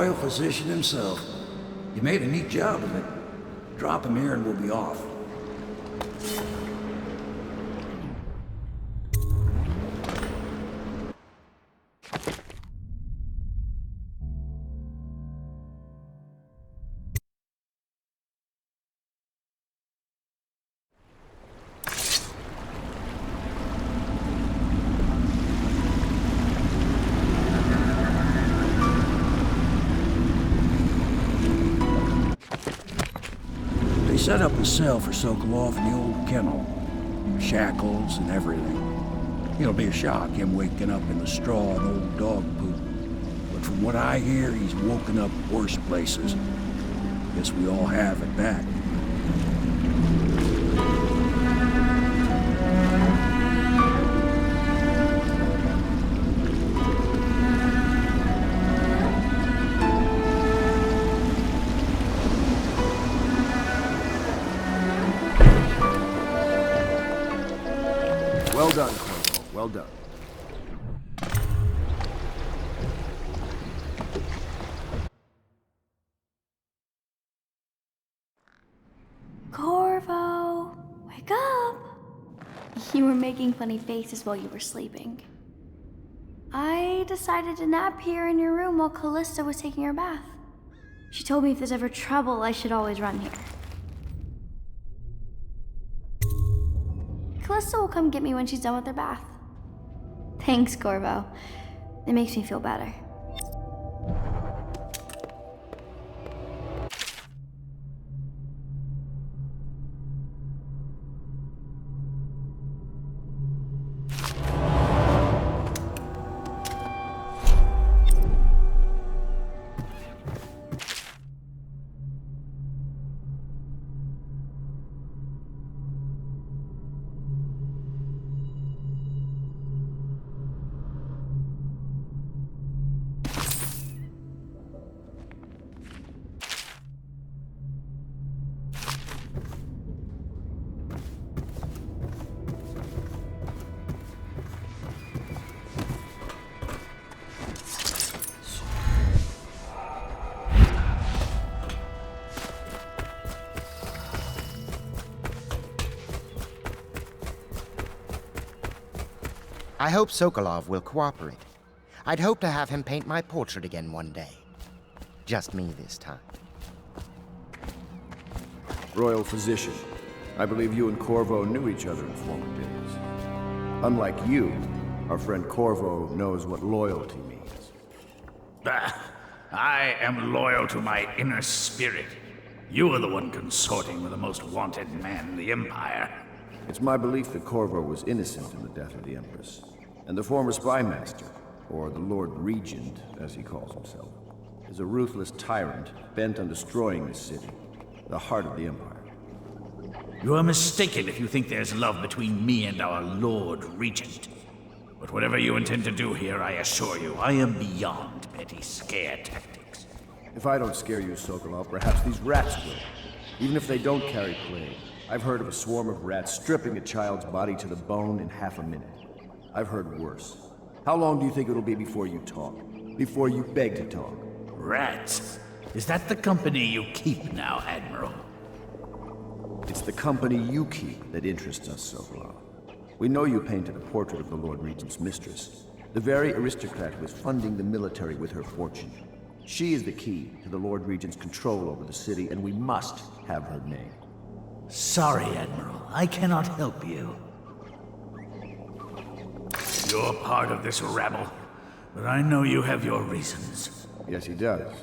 royal physician himself. You made a neat job of it. Drop him here and we'll be off. They set up a cell for Sokolov in the old kennel. Shackles and everything. It'll be a shock, him waking up in the straw and old dog poop. But from what I hear, he's woken up worse places. Guess we all have at that. Well done, Corvo. Well done. Corvo, wake up! You were making funny faces while you were sleeping. I decided to nap here in your room while Callista was taking her bath. She told me if there's ever trouble, I should always run here. Callista will come get me when she's done with her bath. Thanks, Corvo. It makes me feel better. I hope Sokolov will cooperate. I'd hope to have him paint my portrait again one day. Just me this time. Royal physician, I believe you and Corvo knew each other in former days. Unlike you, our friend Corvo knows what loyalty means. I am loyal to my inner spirit. You are the one consorting with the most wanted man in the Empire. It's my belief that Corvo was innocent in the death of the Empress, and the former spy master, or the Lord Regent, as he calls himself, is a ruthless tyrant bent on destroying this city, the heart of the Empire. You are mistaken if you think there's love between me and our Lord Regent. But whatever you intend to do here, I assure you, I am beyond petty scare tactics. If I don't scare you, Sokolov, perhaps these rats will. Even if they don't carry plague. I've heard of a swarm of rats stripping a child's body to the bone in half a minute. I've heard worse. How long do you think it'll be before you talk? Before you beg to talk? Rats? Is that the company you keep now, Admiral? It's the company you keep that interests us, Sokolov. We know you painted a portrait of the Lord Regent's mistress, the very aristocrat who is funding the military with her fortune. She is the key to the Lord Regent's control over the city, and we must have her name. Sorry, Admiral. I cannot help you. You're part of this rabble, but I know you have your reasons. Yes, he does.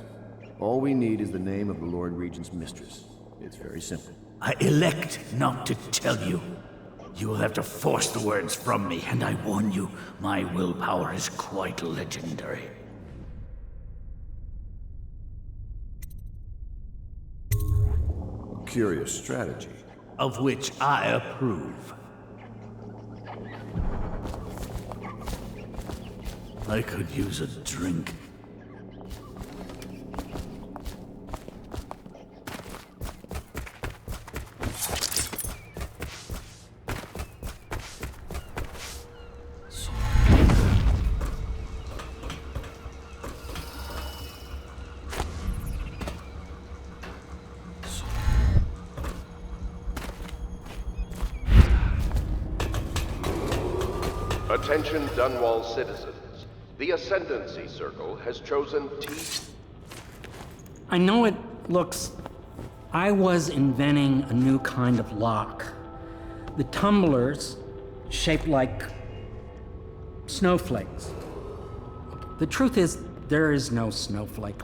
All we need is the name of the Lord Regent's mistress. It's very simple. I elect not to tell you. You will have to force the words from me, and I warn you, my willpower is quite legendary. Curious strategy. Of which I approve. I could use a drink. Attention Dunwall citizens. The Ascendancy Circle has chosen T. I know it looks... I was inventing a new kind of lock. The tumblers, shaped like snowflakes. The truth is, there is no snowflake.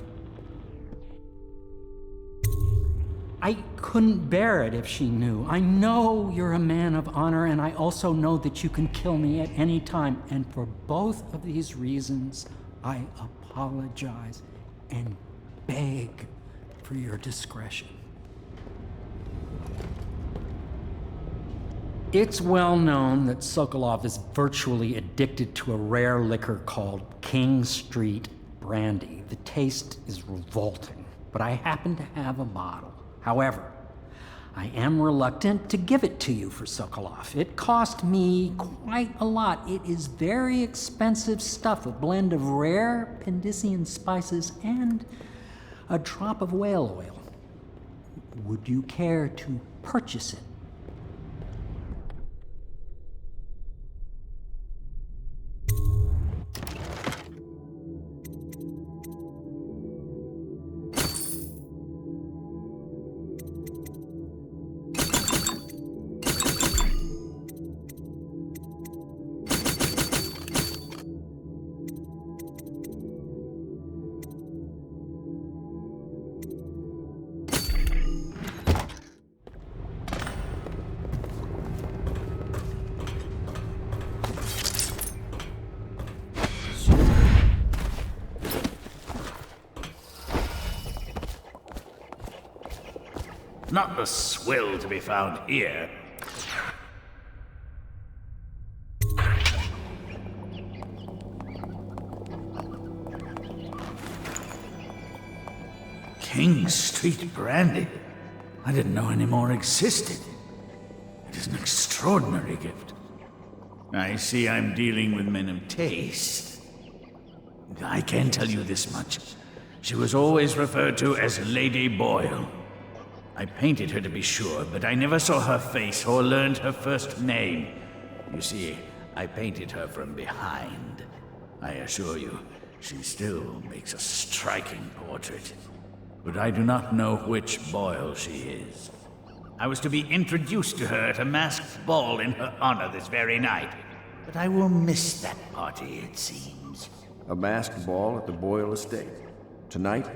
I couldn't bear it if she knew. I know you're a man of honor, and I also know that you can kill me at any time. And for both of these reasons, I apologize and beg for your discretion. It's well known that Sokolov is virtually addicted to a rare liquor called King Street Brandy. The taste is revolting, but I happen to have a bottle. However, I am reluctant to give it to you for Sokolov. It cost me quite a lot. It is very expensive stuff, a blend of rare Pendician spices and a drop of whale oil. Would you care to purchase it? Not the swill to be found here. King Street Brandy? I didn't know any more existed. It is an extraordinary gift. I see I'm dealing with men of taste. I can tell you this much. She was always referred to as Lady Boyle. I painted her to be sure, but I never saw her face or learned her first name. You see, I painted her from behind. I assure you, she still makes a striking portrait. But I do not know which Boyle she is. I was to be introduced to her at a masked ball in her honor this very night. But I will miss that party, it seems. A masked ball at the Boyle estate. Tonight?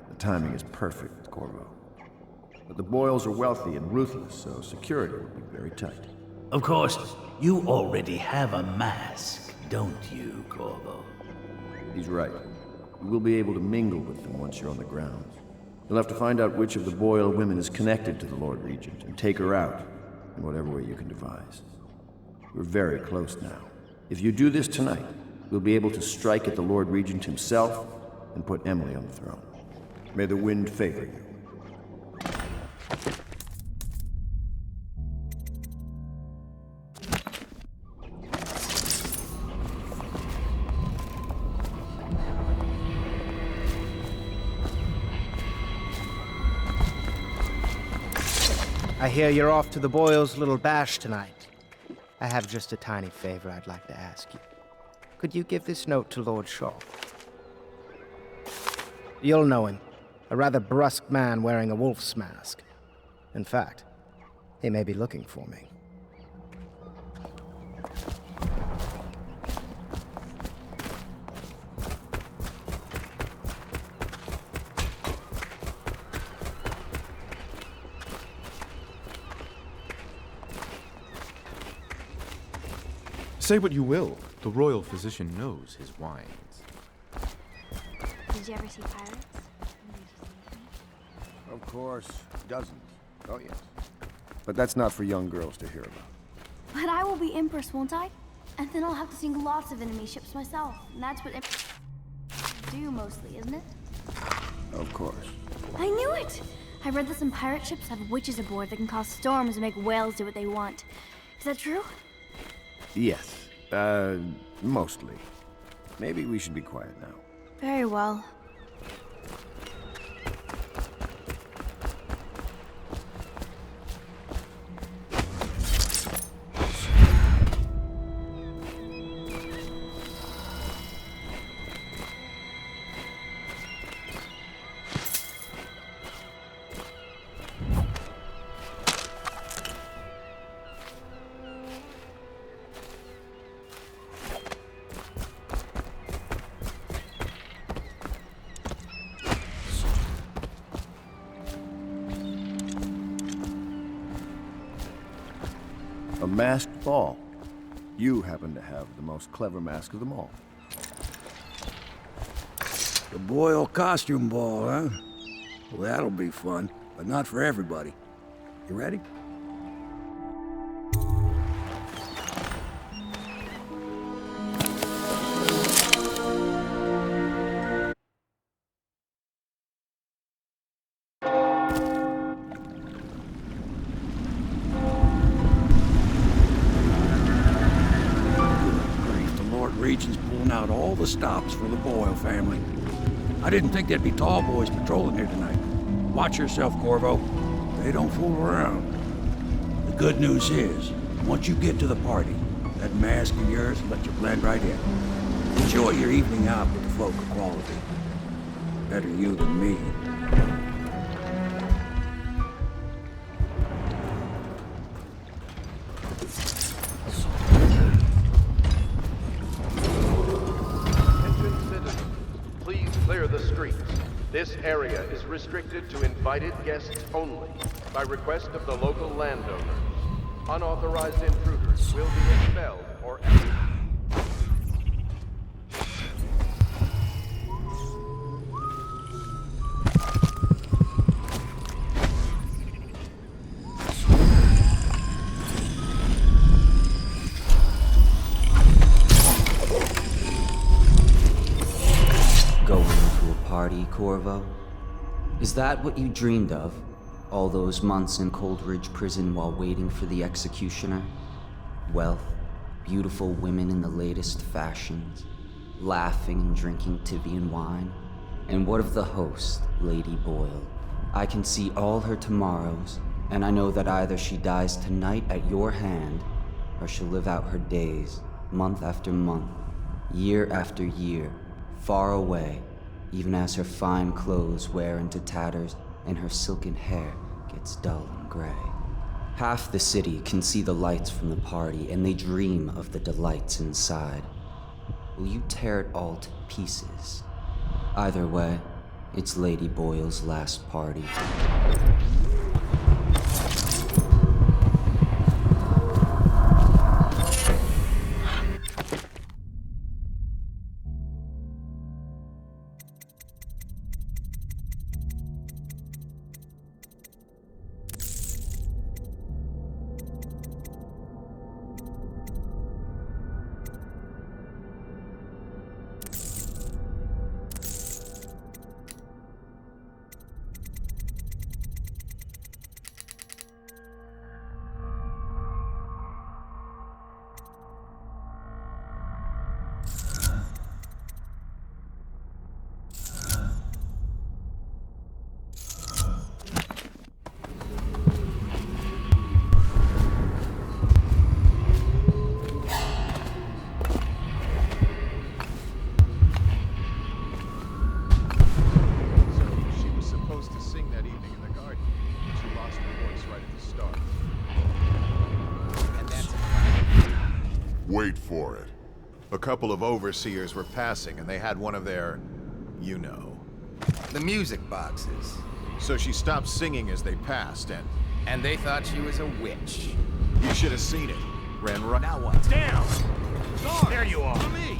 The timing is perfect, Corvo. But the Boyles are wealthy and ruthless, so security will be very tight. Of course, you already have a mask, don't you, Corvo? He's right. You will be able to mingle with them once you're on the grounds. You'll have to find out which of the Boyle women is connected to the Lord Regent and take her out in whatever way you can devise. We're very close now. If you do this tonight, we'll be able to strike at the Lord Regent himself and put Emily on the throne. May the wind favor you. I hear you're off to the Boyles' little bash tonight. I have just a tiny favor I'd like to ask you. Could you give this note to Lord Shaw? You'll know him. A rather brusque man wearing a wolf's mask. In fact, he may be looking for me. Say what you will, the royal physician knows his wines. Did you ever see pirates? Of course, dozens. Oh yes. But that's not for young girls to hear about. But I will be Empress, won't I? And then I'll have to sink lots of enemy ships myself. And that's what do mostly, isn't it? Of course. I knew it! I read that some pirate ships have witches aboard that can cause storms and make whales do what they want. Is that true? Yes. Mostly. Maybe we should be quiet now. Very well. A masked ball. You happen to have the most clever mask of them all. The Boyle costume ball, huh? Well, that'll be fun, but not for everybody. You ready? Regent's pulling out all the stops for the Boyle family. I didn't think there'd be tall boys patrolling here tonight. Watch yourself, Corvo. They don't fool around. The good news is, once you get to the party, that mask of yours will let you blend right in. Enjoy your evening out with the folk of quality. Better you than me. This area is restricted to invited guests only, by request of the local landowners. Unauthorized intruders will be expelled or party, Corvo? Is that what you dreamed of? All those months in Coldridge Prison while waiting for the executioner? Wealth, beautiful women in the latest fashions, laughing and drinking Tivian wine? And what of the host, Lady Boyle? I can see all her tomorrows, and I know that either she dies tonight at your hand, or she'll live out her days, month after month, year after year, far away, even as her fine clothes wear into tatters and her silken hair gets dull and gray. Half the city can see the lights from the party, and they dream of the delights inside. Will you tear it all to pieces? Either way, it's Lady Boyle's last party. Wait for it. A couple of overseers were passing, and they had one of their, you know. The music boxes. So she stopped singing as they passed, and they thought she was a witch. You should have seen it. Ran right. Now what? Down! There you are! For me!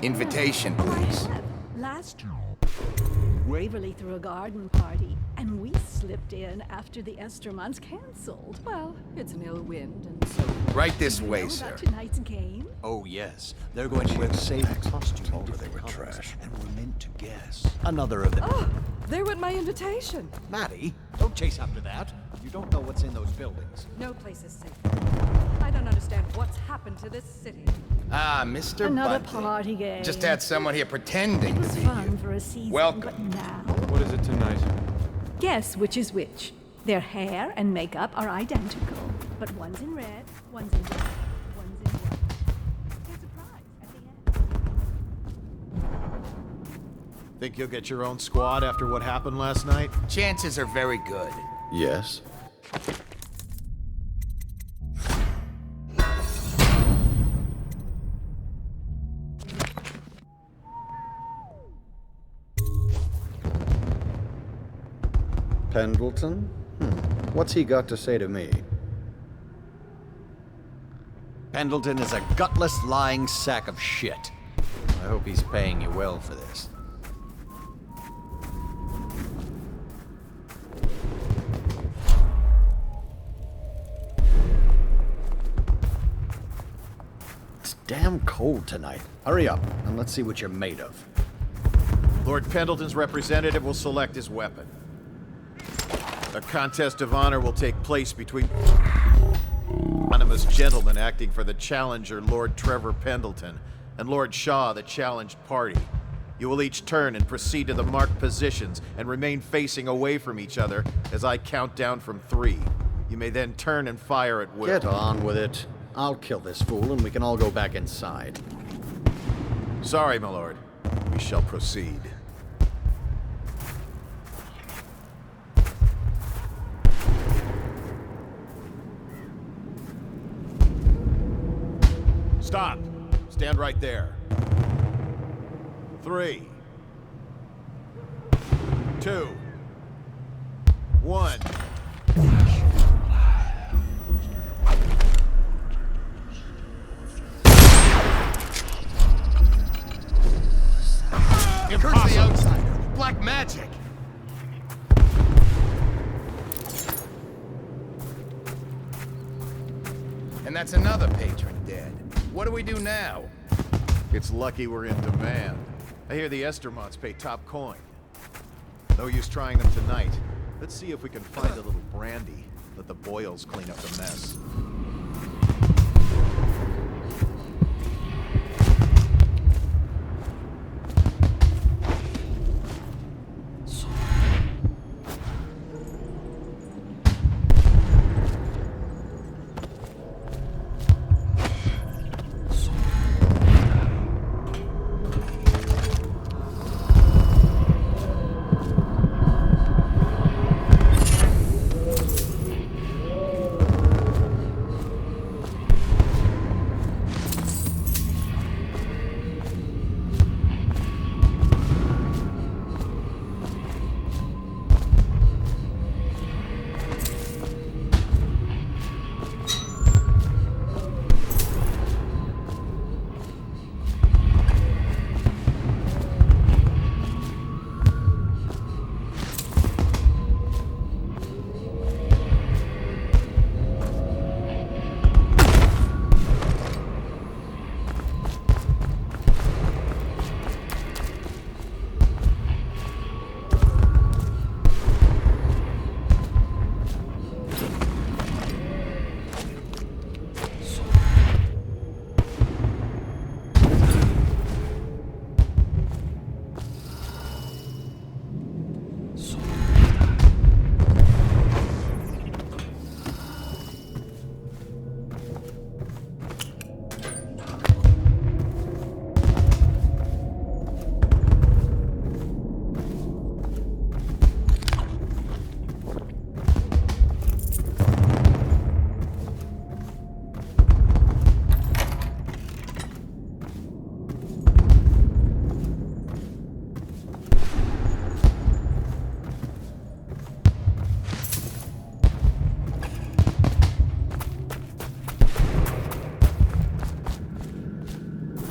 Invitation, please. Last Waverly threw a garden party, and we slipped in after the Estermonts canceled. Well, it's an ill wind, and so Right this way, sir. Tonight's game? Oh, yes. They're going to wear the same costume over their trash, and we're meant to guess. Another of them. Oh, there went my invitation. Maddie, don't chase after that. You don't know what's in those buildings. No place is safe. I don't understand what's happened to this city. Ah, Mr. Another Bunting. party game. Just had someone here pretending It to was be fun you. for a season, Welcome. but now... What is it tonight? Guess which is which. Their hair and makeup are identical, but one's in red, one's in black, one's in white. There's a prize at the end. Think you'll get your own squad after what happened last night? Chances are very good. Yes. Pendleton? What's he got to say to me? Pendleton is a gutless, lying sack of shit. I hope he's paying you well for this. It's damn cold tonight. Hurry up, and let's see what you're made of. Lord Pendleton's representative will select his weapon. A contest of honor will take place between anonymous gentlemen acting for the challenger, Lord Trevor Pendleton, and Lord Shaw, the challenged party. You will each turn and proceed to the marked positions and remain facing away from each other as I count down from 3. You may then turn and fire at will. Get on with it. I'll kill this fool and we can all go back inside. Sorry, my lord. We shall proceed. Stop. Stand right there. 3, 2, 1. Curse the outsider. Black magic. And that's another patron dead. What do we do now? It's lucky we're in demand. I hear the Estermonts pay top coin. No use trying them tonight. Let's see if we can find a little brandy. Let the boils clean up the mess.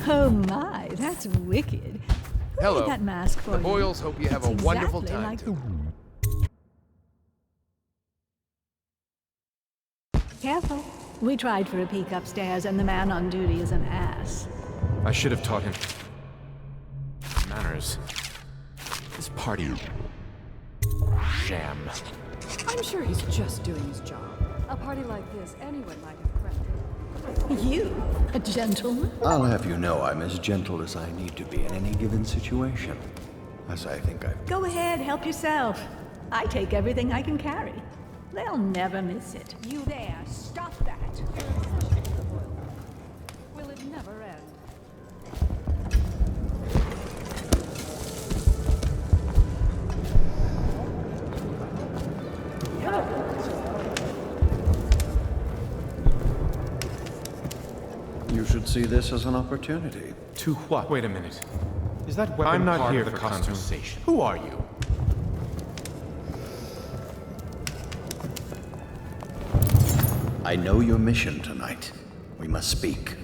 Oh my, that's wicked. Who Hello. made that mask for The you? Boyles hope you have It's a wonderful exactly time. like too. Careful. We tried for a peek upstairs, and the man on duty is an ass. I should have taught him manners. This party sham. I'm sure he's just doing his job. A party like this, anyone might have credited. You? A gentleman? I'll have you know I'm as gentle as I need to be in any given situation. As I think I've... Go ahead, help yourself. I take everything I can carry. They'll never miss it. You there, stop that! Will it never end? You should see this as an opportunity. To what? Wait a minute. Is that weapon I'm not part here of the for conversation? Who are you? I know your mission tonight. We must speak.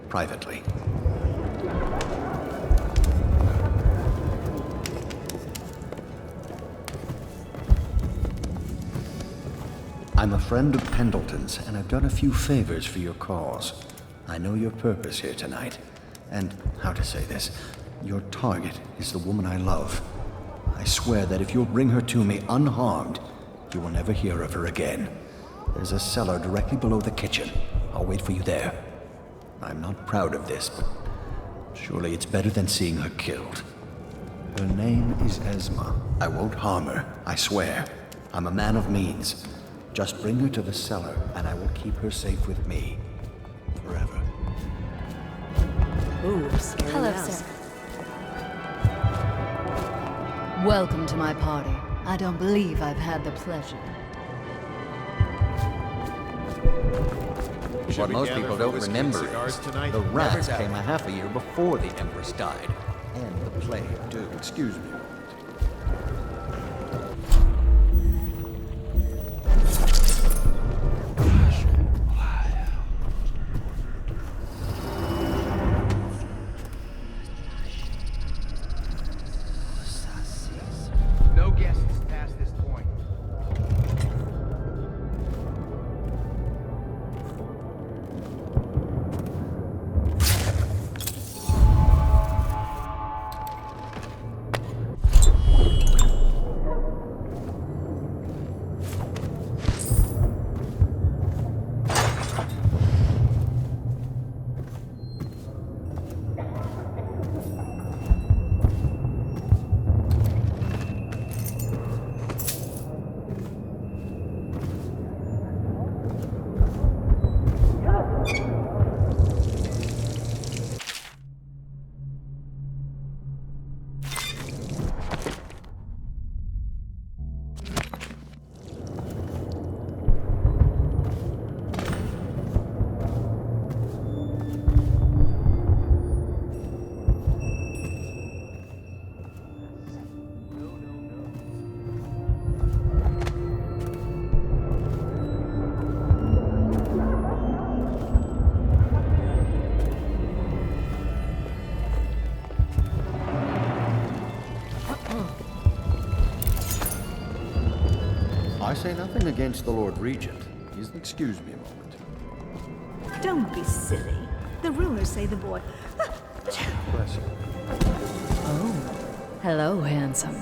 Privately. I'm a friend of Pendleton's, and I've done a few favors for your cause. I know your purpose here tonight. And, how to say this, your target is the woman I love. I swear that if you'll bring her to me unharmed, you will never hear of her again. There's a cellar directly below the kitchen. I'll wait for you there. I'm not proud of this, but surely it's better than seeing her killed. Her name is Esma. I won't harm her, I swear. I'm a man of means. Just bring her to the cellar, and I will keep her safe with me. Forever. Ooh, scary Hello, mouse. sir. Welcome to my party. I don't believe I've had the pleasure. What most people don't remember is tonight? the rats came a half a year before the Empress died. And the plague, too. Excuse me. No guests past this point. I say nothing against the Lord Regent. Please excuse me a moment. Don't be silly. The rumors say the boy... Bless you. Oh, hello, handsome.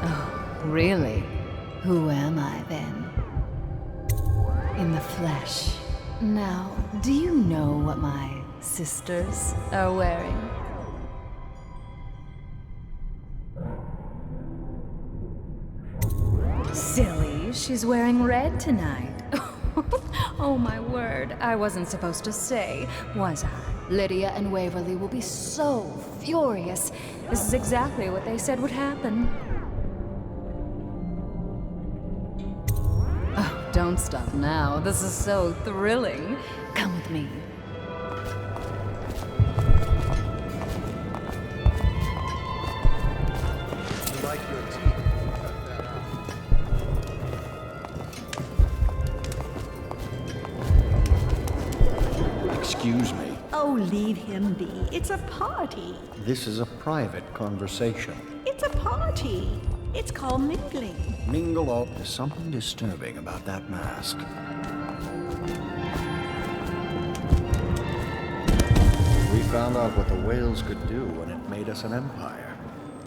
Oh, really? Who am I, then? In the flesh. Now, do you know what my sisters are wearing? Silly, she's wearing red tonight. Oh my word, I wasn't supposed to say, was I? Lydia and Waverly will be so furious. This is exactly what they said would happen. Oh, don't stop now. This is so thrilling. Come with me. You like your teeth? Cut that out. Excuse me. Oh, leave him be. It's a party. This is a private conversation. It's a party. It's called mingling. Mingle up. There's something disturbing about that mask. found out what the whales could do when it made us an empire.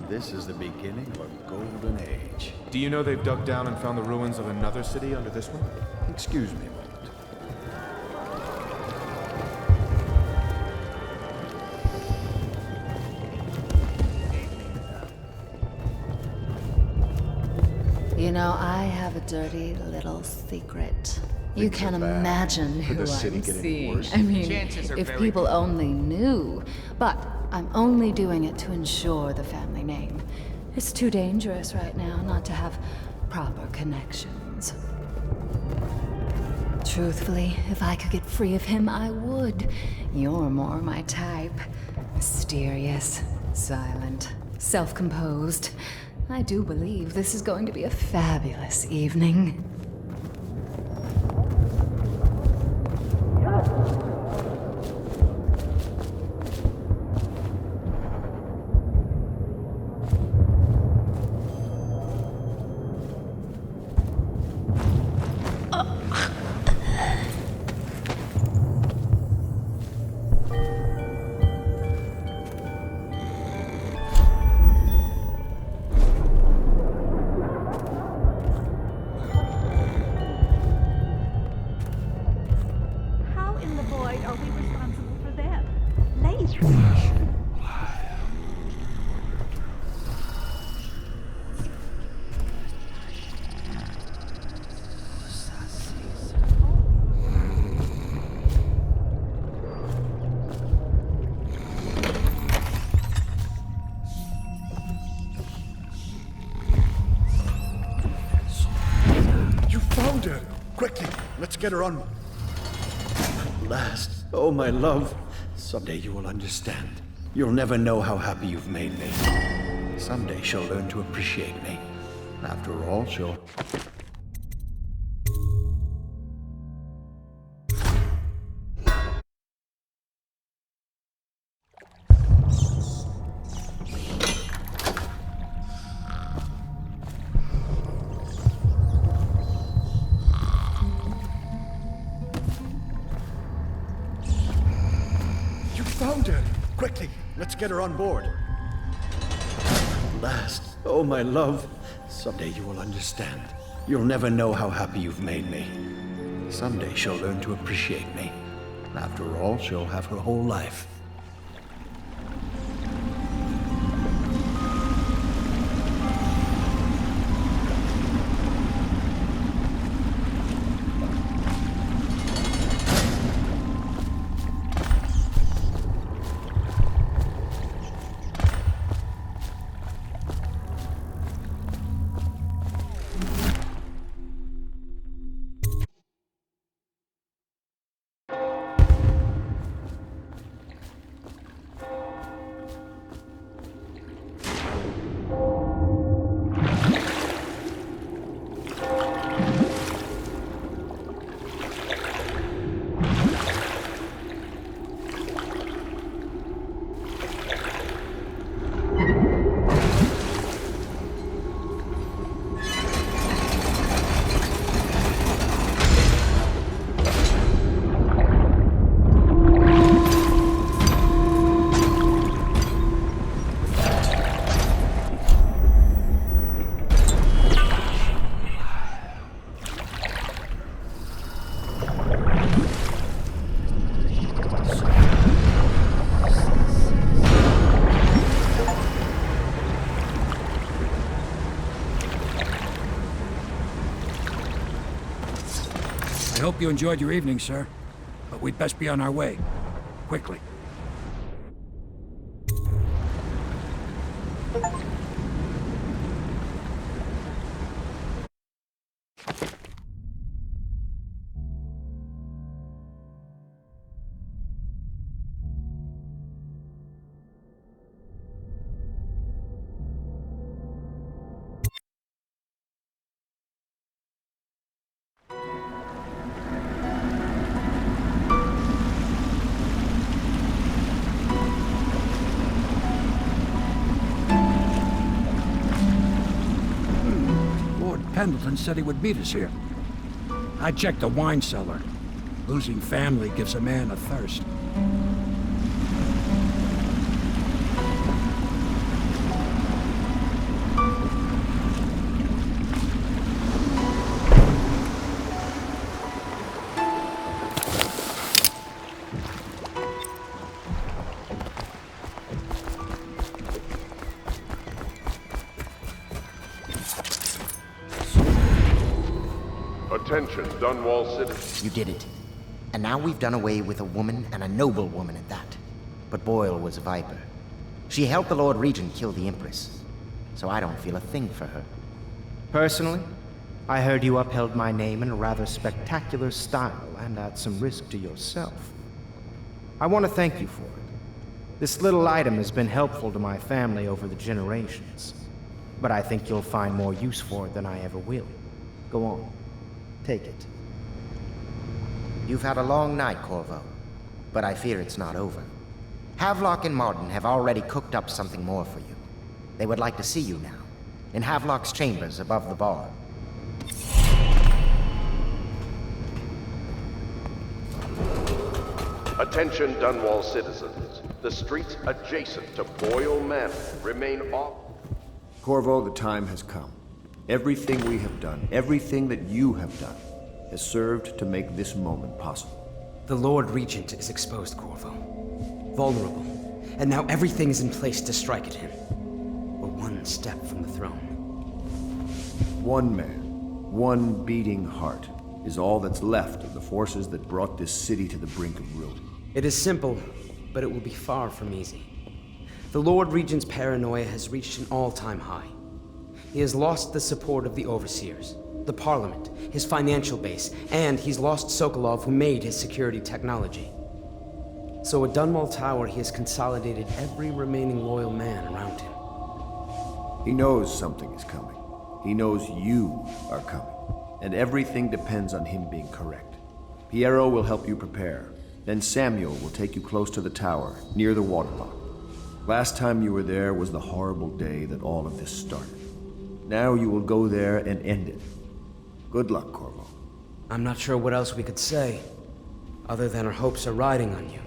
This is the beginning of a golden age. Do you know they've dug down and found the ruins of another city under this one? Excuse me a moment. You know, I have a dirty little secret. You can imagine who I'm seeing. I mean, if people only knew. But I'm only doing it to ensure the family name. It's too dangerous right now not to have proper connections. Truthfully, if I could get free of him, I would. You're more my type. Mysterious, silent, self-composed. I do believe this is going to be a fabulous evening. How in the void are we responsible for them? Lazy. You found her! Quickly, let's get her on. At last. Oh, my love. Someday you will understand. You'll never know how happy you've made me. Someday she'll learn to appreciate me. After all, she'll... You found her! Quickly, let's get her on board. At last. Oh, my love. Someday you will understand. You'll never know how happy you've made me. Someday she'll learn to appreciate me. After all, she'll have her whole life. I hope you enjoyed your evening, sir. But we'd best be on our way. Quickly. Pendleton said he would meet us here. I checked the wine cellar. Losing family gives a man a thirst. Attention, Dunwall citizens. You did it. And now we've done away with a woman, and a noble woman at that. But Boyle was a viper. She helped the Lord Regent kill the Empress, so I don't feel a thing for her. Personally, I heard you upheld my name in a rather spectacular style and at some risk to yourself. I want to thank you for it. This little item has been helpful to my family over the generations, but I think you'll find more use for it than I ever will. Go on. Take it. You've had a long night, Corvo, but I fear it's not over. Havelock and Martin have already cooked up something more for you. They would like to see you now, in Havelock's chambers above the bar. Attention, Dunwall citizens. The streets adjacent to Boyle Manor remain off. Corvo, the time has come. Everything we have done, everything that you have done, has served to make this moment possible. The Lord Regent is exposed, Corvo. Vulnerable. And now everything's in place to strike at him. We're one step from the throne. One man, one beating heart, is all that's left of the forces that brought this city to the brink of ruin. It is simple, but it will be far from easy. The Lord Regent's paranoia has reached an all-time high. He has lost the support of the Overseers, the Parliament, his financial base, and he's lost Sokolov, who made his security technology. So at Dunwall Tower, he has consolidated every remaining loyal man around him. He knows something is coming. He knows you are coming. And everything depends on him being correct. Piero will help you prepare. Then Samuel will take you close to the tower, near the waterlock. Last time you were there was the horrible day that all of this started. Now you will go there and end it. Good luck, Corvo. I'm not sure what else we could say, other than our hopes are riding on you.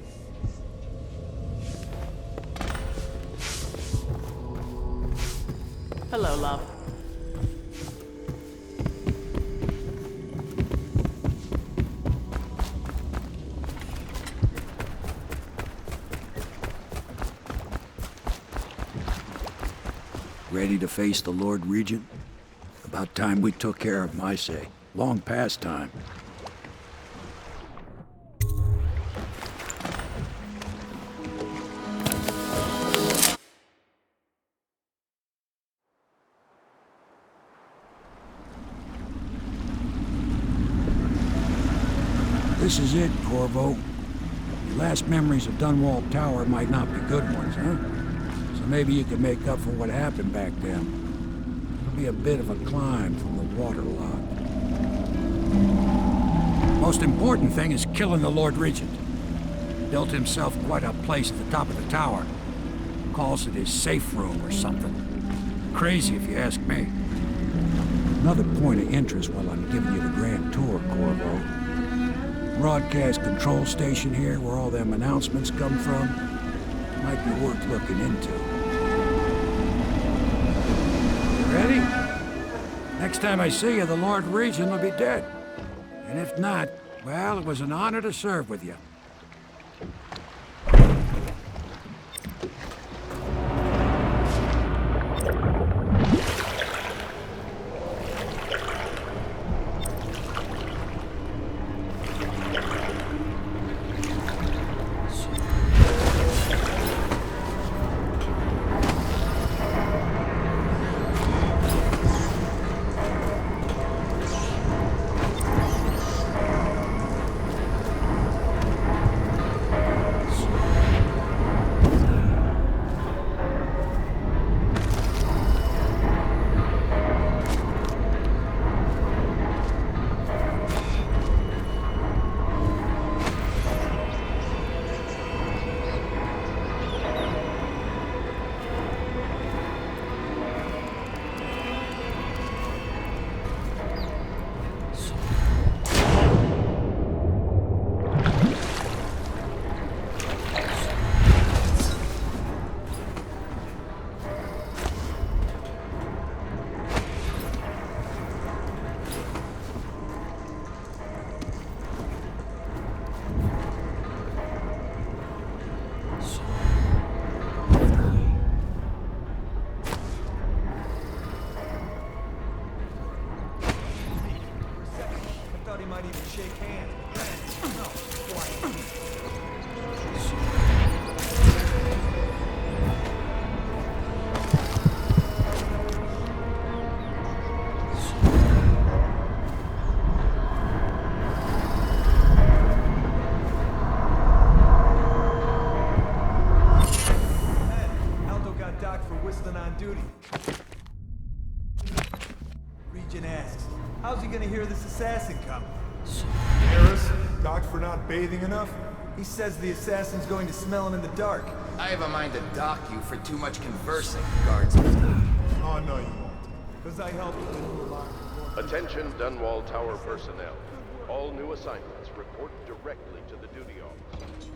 Hello, love. Ready to face the Lord Regent? About time we took care of my say. Long past time. This is it, Corvo. Your last memories of Dunwall Tower might not be good ones, huh? So maybe you can make up for what happened back then. It'll be a bit of a climb from the waterlock. Most important thing is killing the Lord Regent. Built himself quite a place at the top of the tower. Calls it his safe room or something. Crazy if you ask me. Another point of interest while I'm giving you the grand tour, Corvo. Broadcast control station here where all them announcements come from. Might be worth looking into. You ready? Next time I see you, the Lord Regent will be dead. And if not, well, it was an honor to serve with you. whistling on duty. Regent asks, how's he gonna hear this assassin coming? Harris, docked for not bathing enough? He says the assassin's going to smell him in the dark. I have a mind to dock you for too much conversing, guardsman. Oh, no, you won't. Because I helped with the new alarm. Attention Dunwall Tower personnel. All new assignments report directly to the duty office.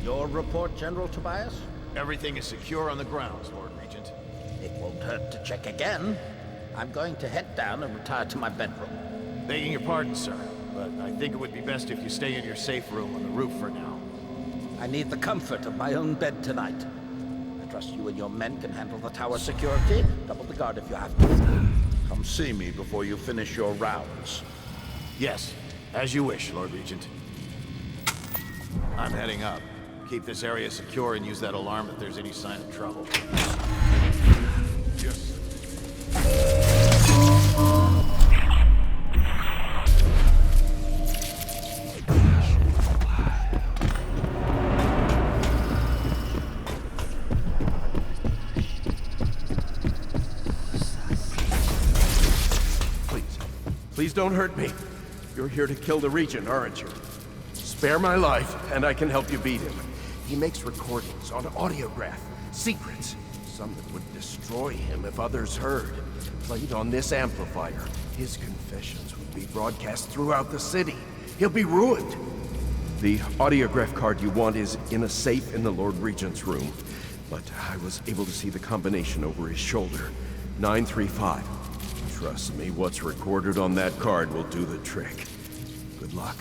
Your report, General Tobias? Everything is secure on the grounds, Lord Regent. It won't hurt to check again. I'm going to head down and retire to my bedroom. Begging your pardon, sir, but I think it would be best if you stay in your safe room on the roof for now. I need the comfort of my own bed tonight. I trust you and your men can handle the tower security. Double the guard if you have to. Come see me before you finish your rounds. Yes, as you wish, Lord Regent. I'm heading up. Keep this area secure and use that alarm if there's any sign of trouble. Yes. Please don't hurt me. You're here to kill the Regent, aren't you? Spare my life, and I can help you beat him. He makes recordings on audiograph, secrets. Some that would destroy him if others heard. Played on this amplifier, his confessions would be broadcast throughout the city. He'll be ruined. The audiograph card you want is in a safe in the Lord Regent's room. But I was able to see the combination over his shoulder. 935. Trust me, what's recorded on that card will do the trick. Good luck.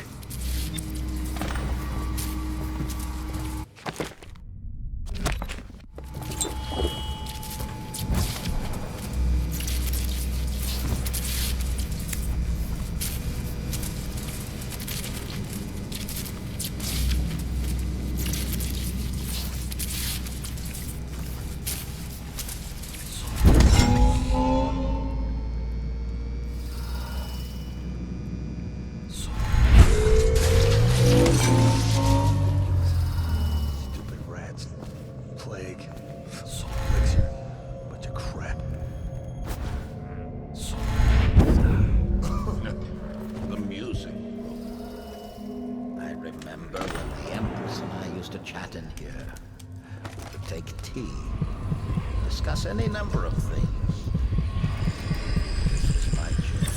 Any number of things. This is my chair.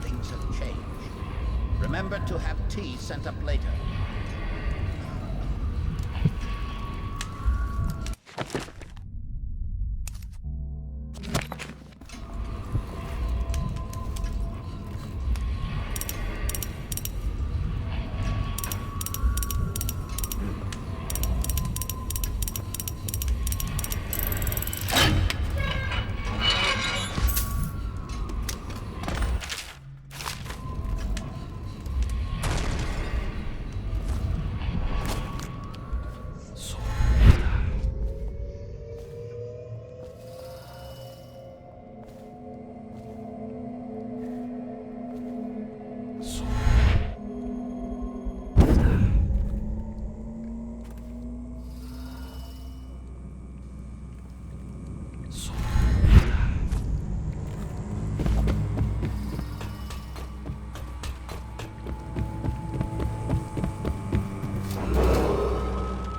Things have changed. Remember to have tea sent up later.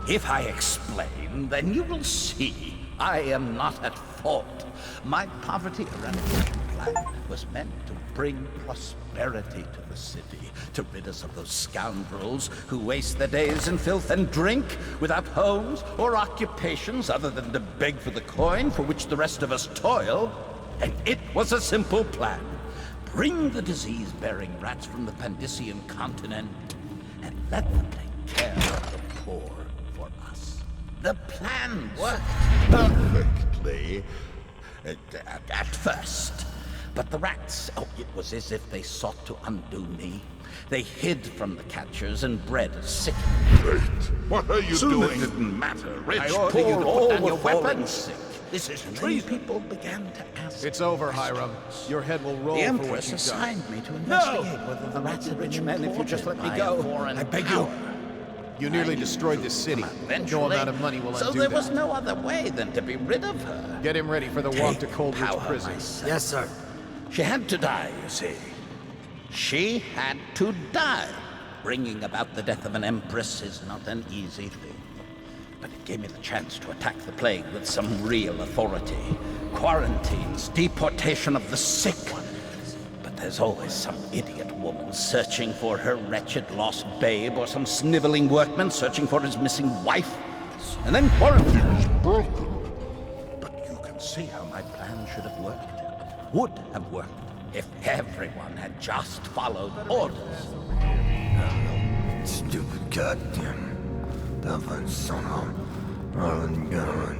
If I explain, then you will see I am not at fault. My poverty eradication plan was meant to bring prosperity to the city, to rid us of those scoundrels who waste their days in filth and drink, without homes or occupations other than to beg for the coin for which the rest of us toil. And it was a simple plan. Bring the disease-bearing rats from the Pandician continent and let them take care of the poor for us. The plan worked perfectly at first. But the rats, it was as if they sought to undo me. They hid from the catchers and bred a sick. Wait, what are you Soon doing? it didn't matter. Rich, I order you poor, to put all down were your falling weapons. sick. This is And then treason. people began to ask. It's over, Hiram. Your head will roll The for what Empress you've done. assigned me to investigate whether the rats had rich men. If you just let me go, I beg you. You nearly destroyed this city. No amount of money will undo So there that. was no other way than to be rid of her. Get him ready for the walk to Coldridge Power Prison. myself. Yes, sir. She had to die, you see. She had to die. Bringing about the death of an empress is not an easy thing. But it gave me the chance to attack the plague with some real authority. Quarantines, deportation of the sick. But there's always some idiot woman searching for her wretched lost babe, or some sniveling workman searching for his missing wife. And then quarantine is broken. But you can see how my plan should have worked. Would have worked if everyone had just followed orders. Stupid goddamn. That son of Marlon Gunn.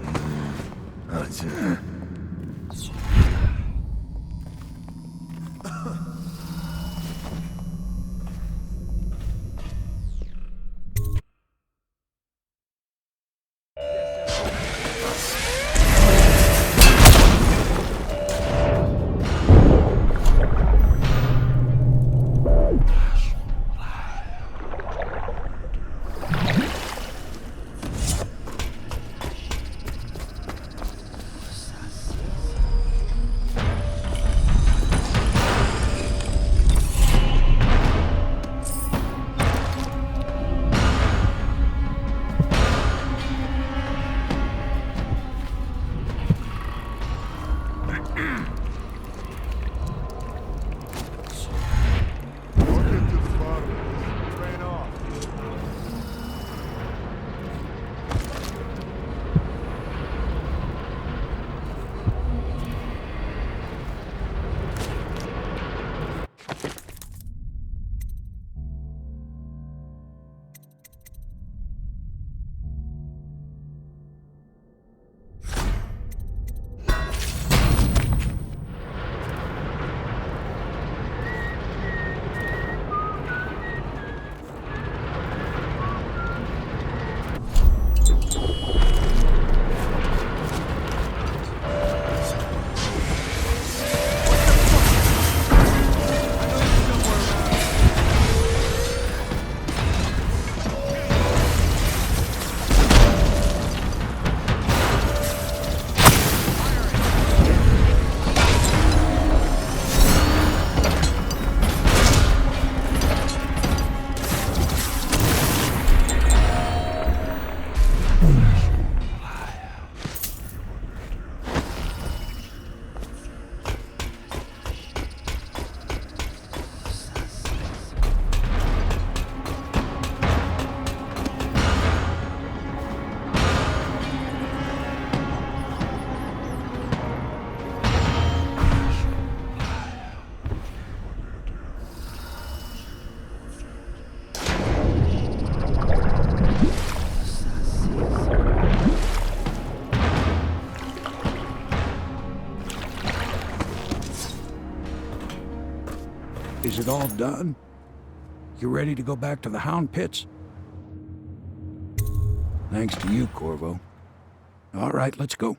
Is it all done? You ready to go back to the Hound Pits? Thanks to you, Corvo. All right, let's go.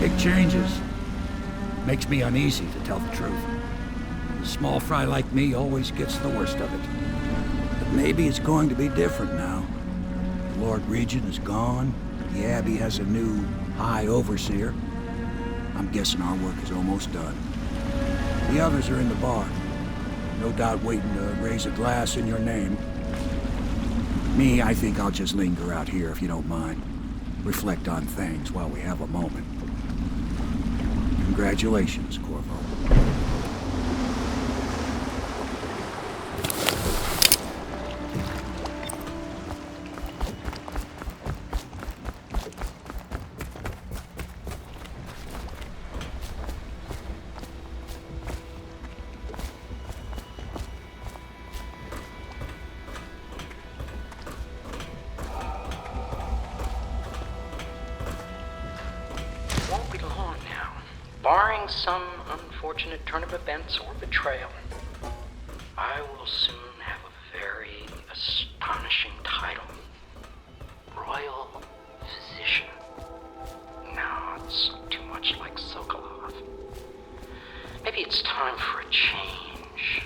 Big changes. Makes me uneasy, to tell the truth. A small fry like me always gets the worst of it. But maybe it's going to be different now. Lord Regent is gone. The Abbey has a new High Overseer. I'm guessing our work is almost done. The others are in the bar. No doubt waiting to raise a glass in your name. Me, I think I'll just linger out here if you don't mind. Reflect on things while we have a moment. Congratulations, Corvo. Won't be long now, barring some unfortunate turn of events or betrayal. I will soon have a very astonishing title. Royal Physician. No, it's too much like Sokolov. Maybe it's time for a change.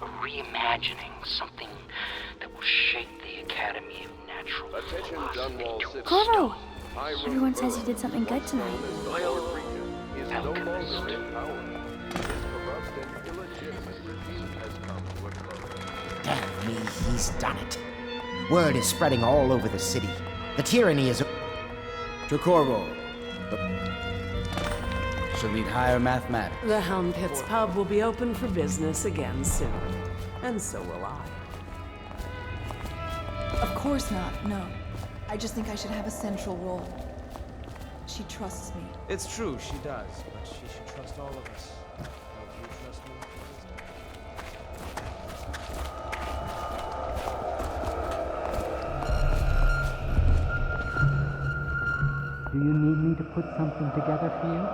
A reimagining, something that will shake the Academy of Natural Philosophy to Corvo! Everyone says you did something good tonight. Damn me, he's done it. Word is spreading all over the city. The tyranny is... To Corvo. She'll need higher mathematics. The Helm Pit's pub will be open for business again soon. And so will I. Of course not, no. I just think I should have a central role. She trusts me. It's true, she does, but she should trust all of us. Don't you trust me? Do you need me to put something together for you?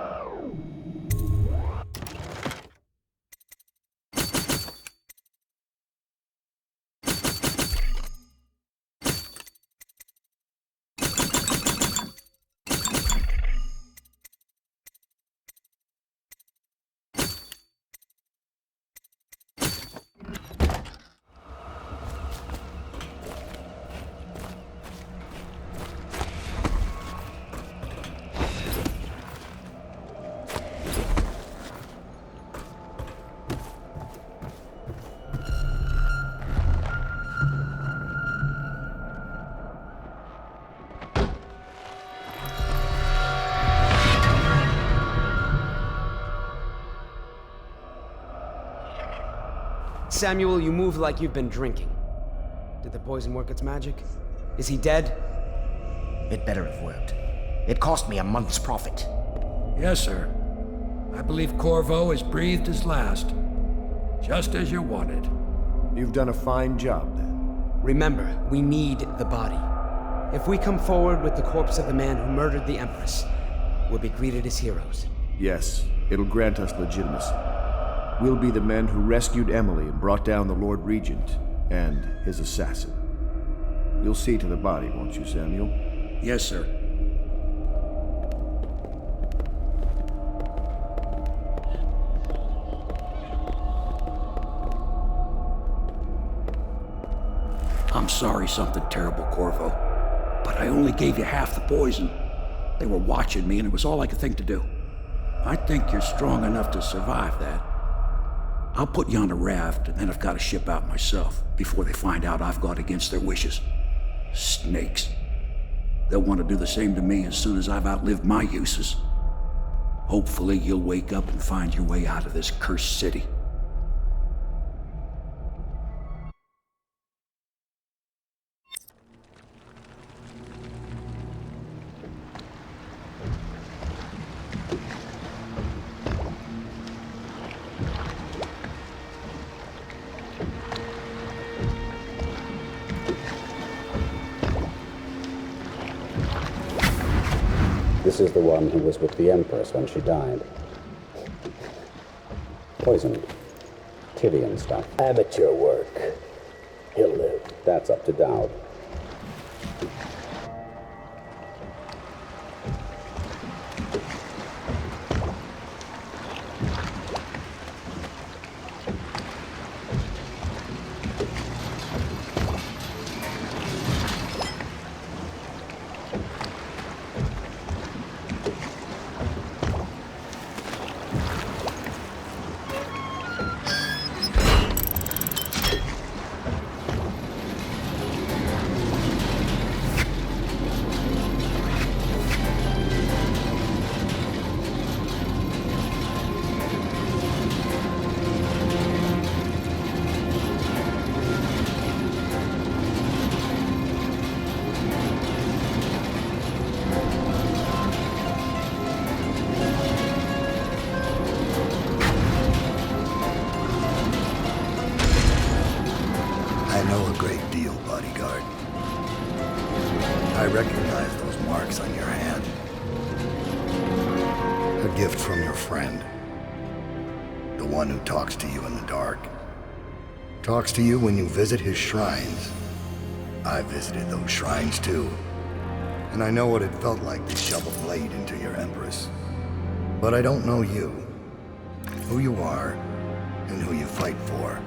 Samuel, you move like you've been drinking. Did the poison work its magic? Is he dead? It better have worked. It cost me a month's profit. Yes, sir. I believe Corvo has breathed his last. Just as you wanted. You've done a fine job, then. Remember, we need the body. If we come forward with the corpse of the man who murdered the Empress, we'll be greeted as heroes. Yes, it'll grant us legitimacy. We'll be the men who rescued Emily and brought down the Lord Regent and his assassin. You'll see to the body, won't you, Samuel? Yes, sir. I'm sorry something terrible, Corvo, but I only gave you half the poison. They were watching me and it was all I could think to do. I think you're strong enough to survive that. I'll put you on a raft, and then I've got to ship out myself before they find out I've gone against their wishes. Snakes. They'll want to do the same to me as soon as I've outlived my uses. Hopefully you'll wake up and find your way out of this cursed city. This is the one who was with the Empress when she died. Poisoned. Tyrian stuff. Amateur work. He'll live. That's up to Dowd. I know a great deal, bodyguard. I recognize those marks on your hand. A gift from your friend. The one who talks to you in the dark. Talks to you when you visit his shrines. I visited those shrines too. And I know what it felt like to shove a blade into your Empress. But I don't know you. Who you are, and who you fight for.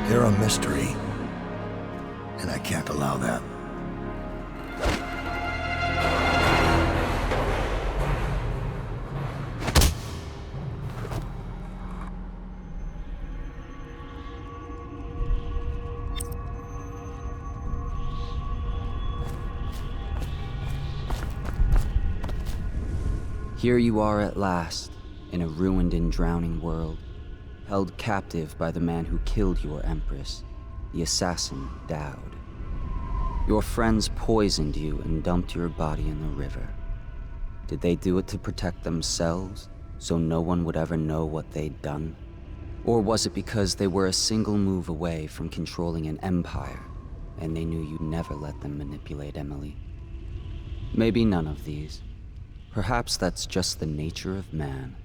You're a mystery. And I can't allow that. Here you are at last, in a ruined and drowning world, held captive by the man who killed your Empress, the assassin Dowd. Your friends poisoned you and dumped your body in the river. Did they do it to protect themselves, so no one would ever know what they'd done? Or was it because they were a single move away from controlling an empire, and they knew you'd never let them manipulate Emily? Maybe none of these. Perhaps that's just the nature of man.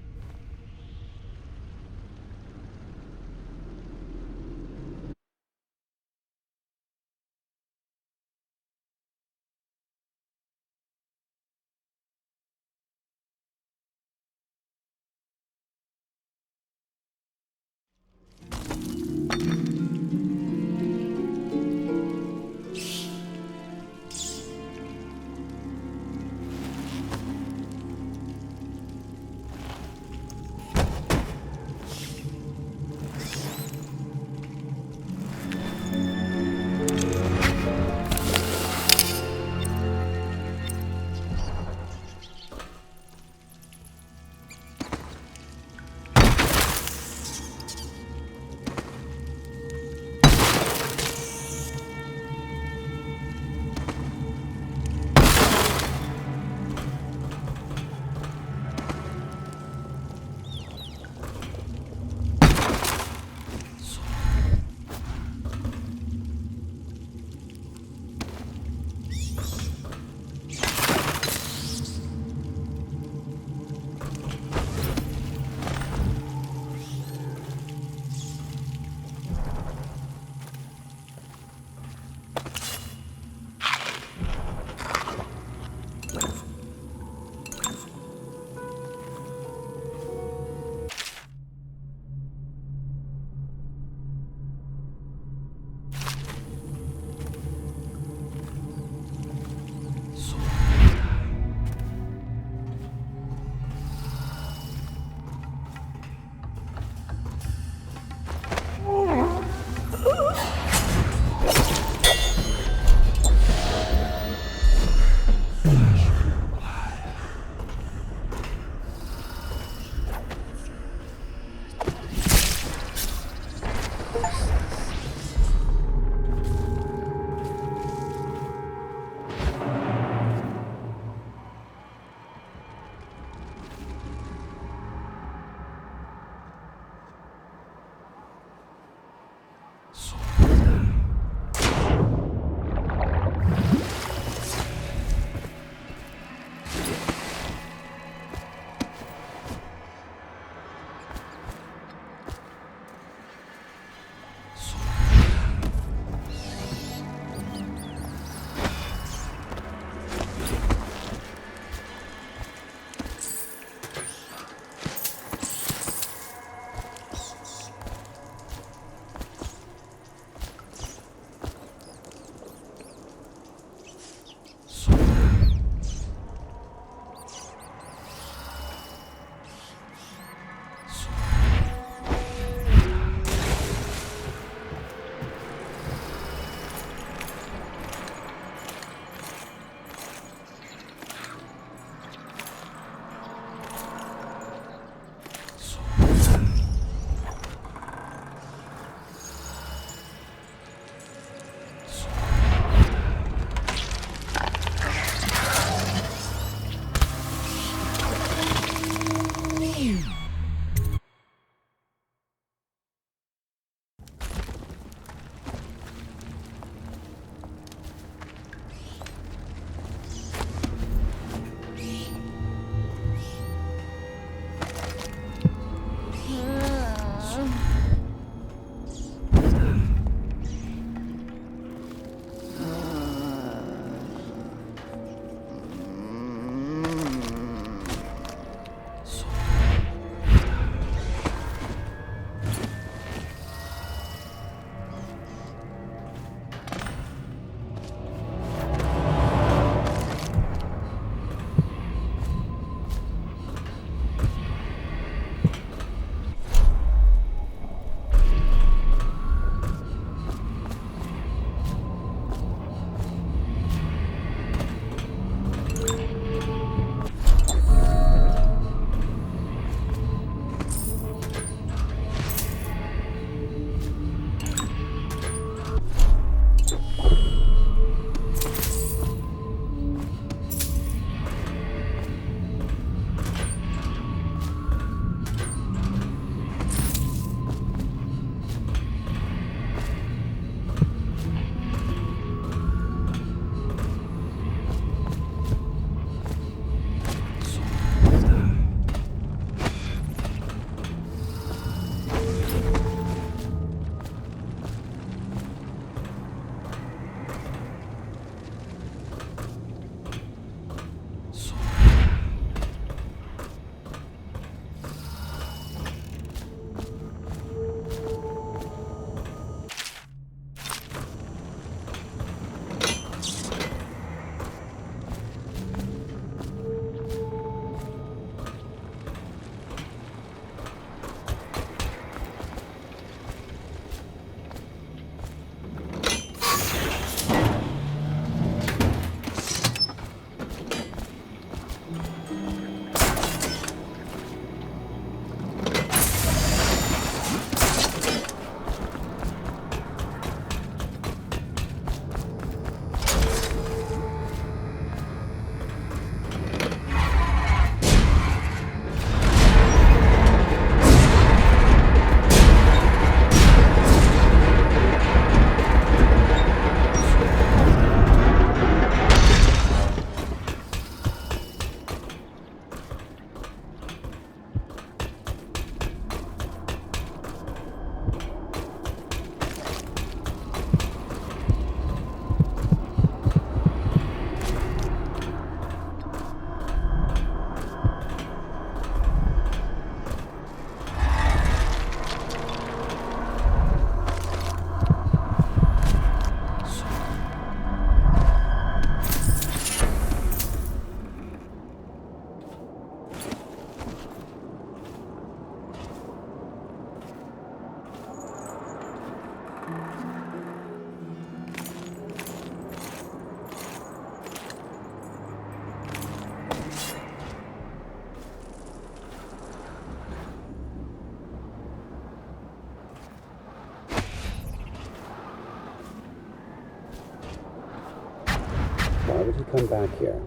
would he come back here?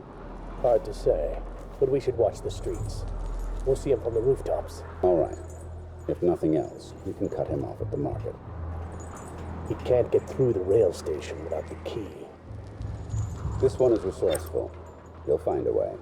Hard to say, but we should watch the streets. We'll see him from the rooftops. All right. If nothing else, you can cut him off at the market. He can't get through the rail station without the key. This one is resourceful. He'll find a way.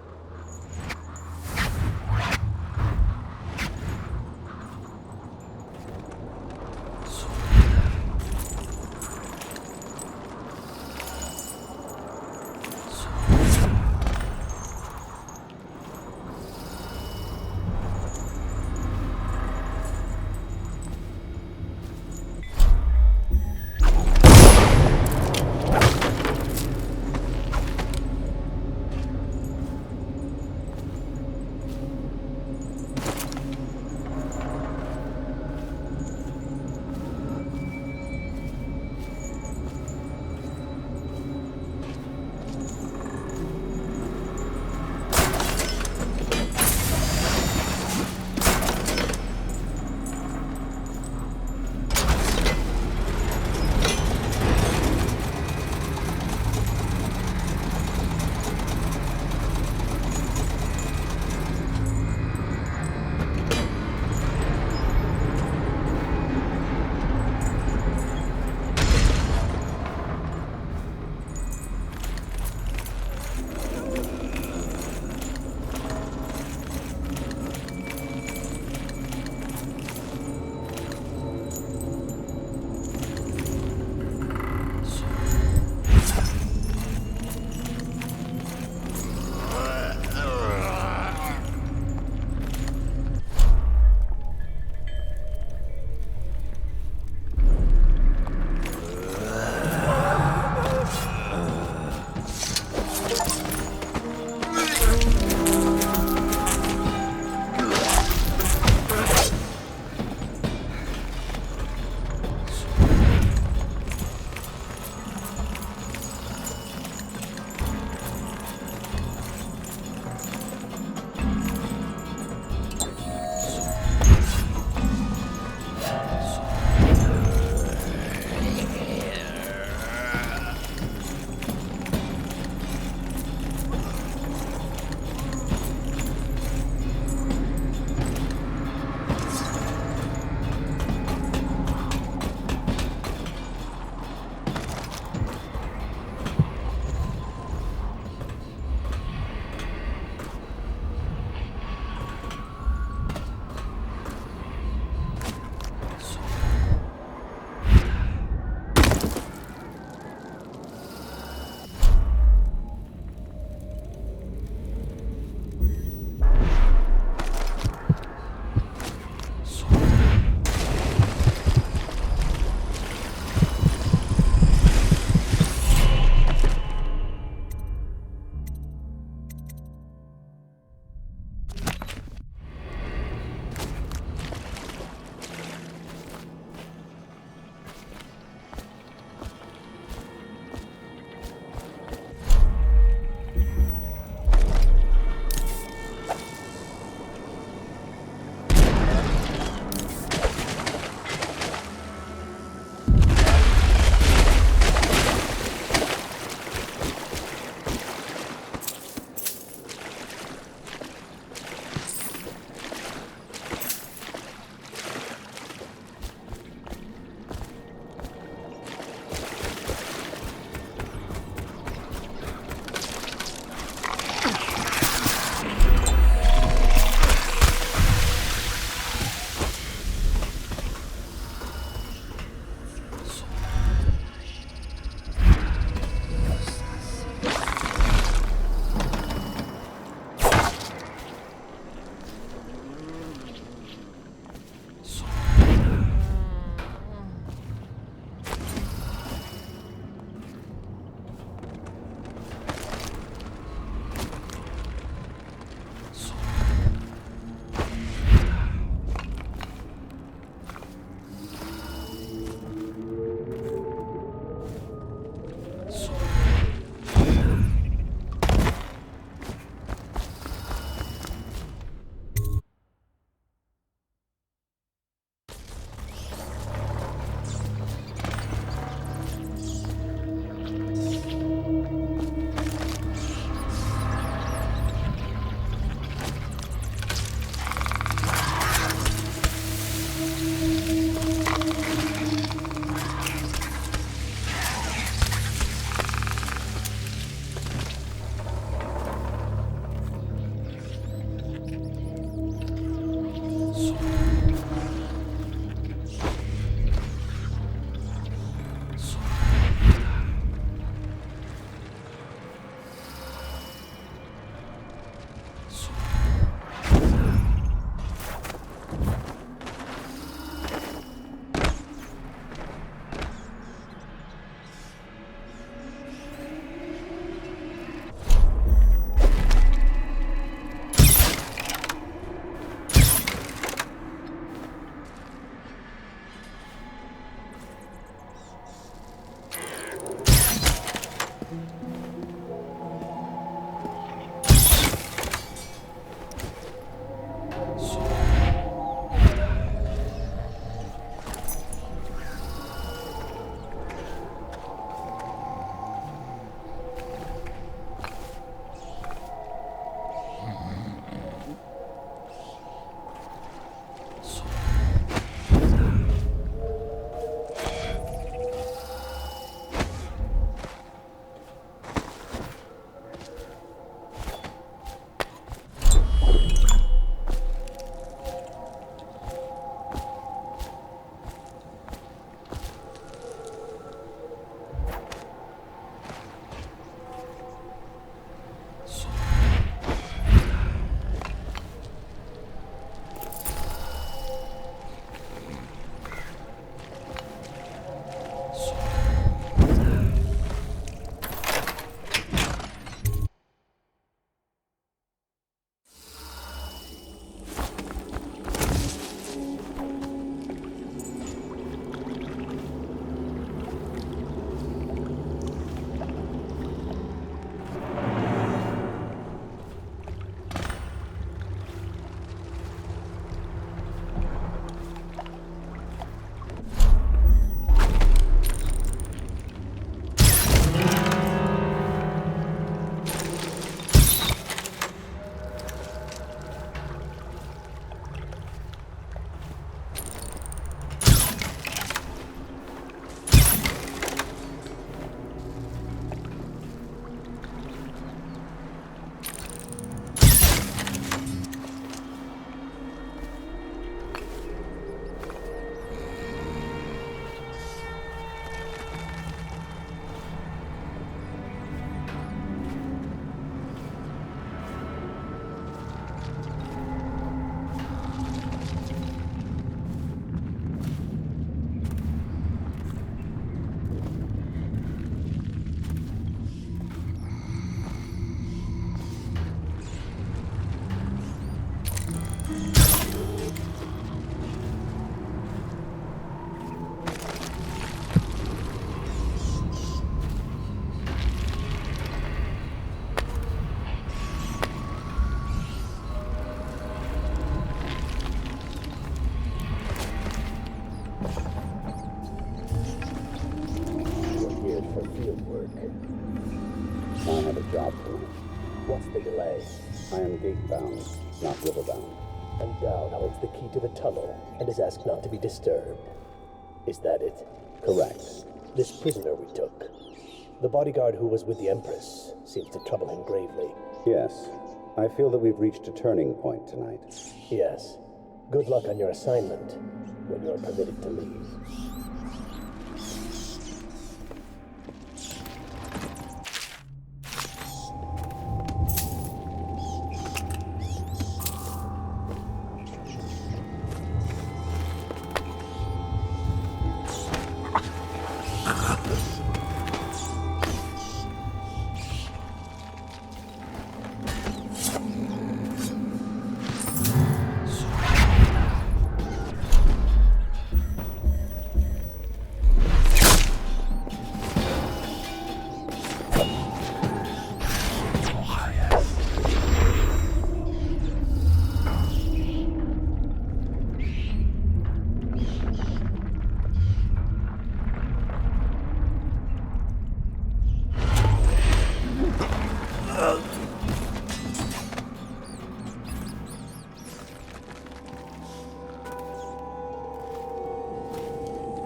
I have a job tonight. What's the delay? I am gate-bound, not river-bound. And Dowd holds the key to the tunnel and is asked not to be disturbed. Is that it? Correct. This prisoner we took, the bodyguard who was with the Empress, seems to trouble him gravely. Yes. I feel that we've reached a turning point tonight. Yes. Good luck on your assignment when you're permitted to leave.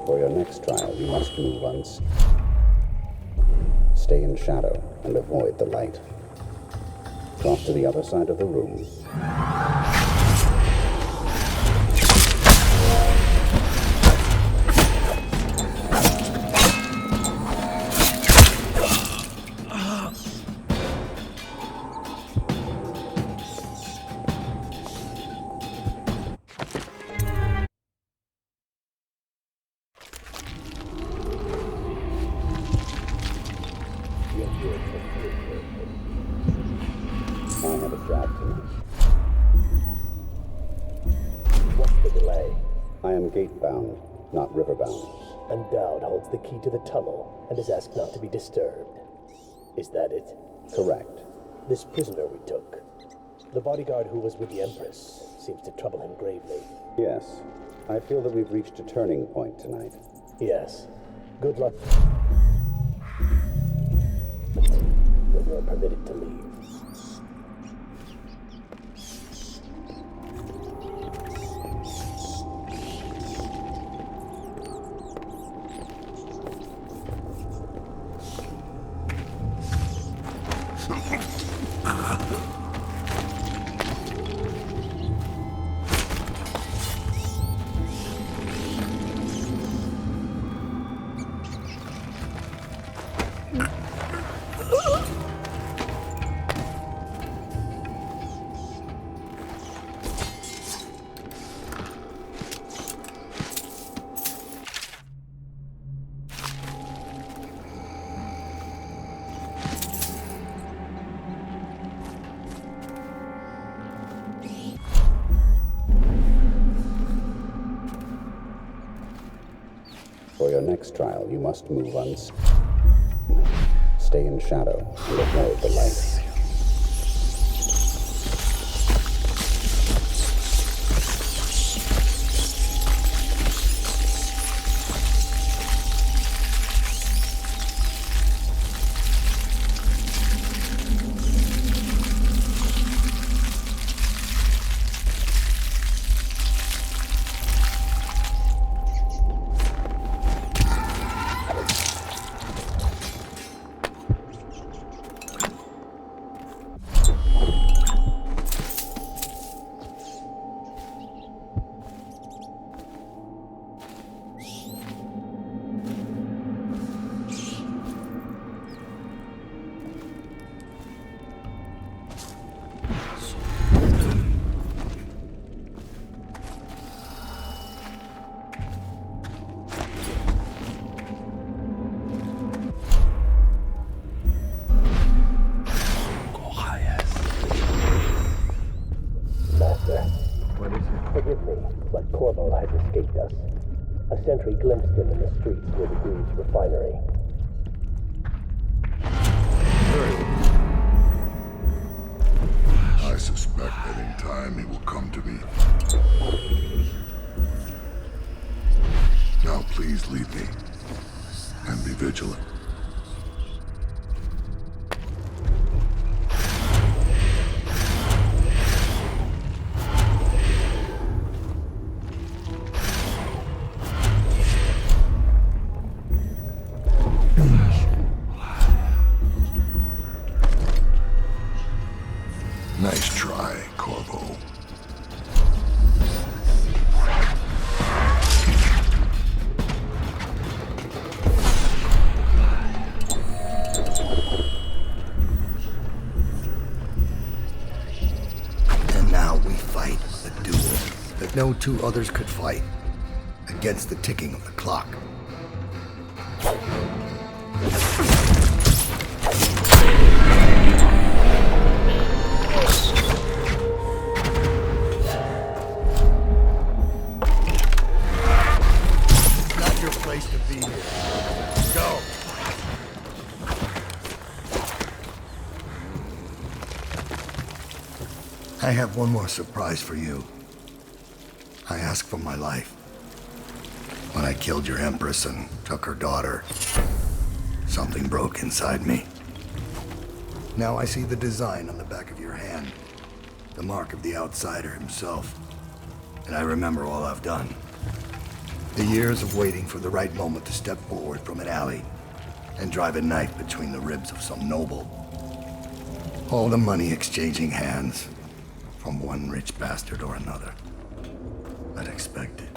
For your next trial, you must move stay in shadow and avoid the light. Cross to the other side of the room. I have a job tonight. What's the delay? I am gate-bound, not river-bound. And Dowd holds the key to the tunnel and is asked not to be disturbed. Is that it? Correct. This prisoner we took, the bodyguard who was with the Empress, seems to trouble him gravely. Yes. I feel that we've reached a turning point tonight. Yes. Good luck when you're permitted to leave. For your next trial, you must move stay in shadow and avoid the light. Forgive me, but Corvo has escaped us. A sentry glimpsed him in the streets near the Greaves refinery. I suspect that in time he will come to me. Now please leave me, and be vigilant. no two others could fight against the ticking of the clock. Not your place to be here. Go. I have one more surprise for you. I asked for my life. When I killed your Empress and took her daughter, something broke inside me. Now I see the design on the back of your hand, the mark of the outsider himself. And I remember all I've done. The years of waiting for the right moment to step forward from an alley and drive a knife between the ribs of some noble. All the money exchanging hands from one rich bastard or another. Unexpected.